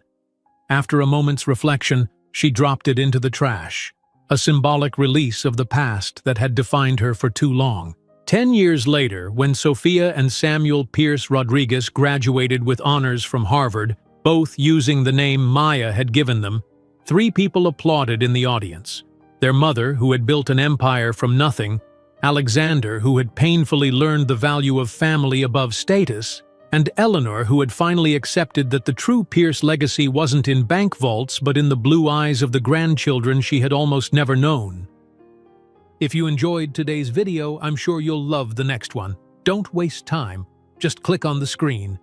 After a moment's reflection, she dropped it into the trash, a symbolic release of the past that had defined her for too long. 10 years later, when Sophia and Samuel Pierce Rodriguez graduated with honors from Harvard, both using the name Maya had given them, 3 people applauded in the audience. Their mother, who had built an empire from nothing, Alexander, who had painfully learned the value of family above status, and Eleanor, who had finally accepted that the true Pierce legacy wasn't in bank vaults but in the blue eyes of the grandchildren she had almost never known. If you enjoyed today's video, I'm sure you'll love the next one. Don't waste time. Just click on the screen.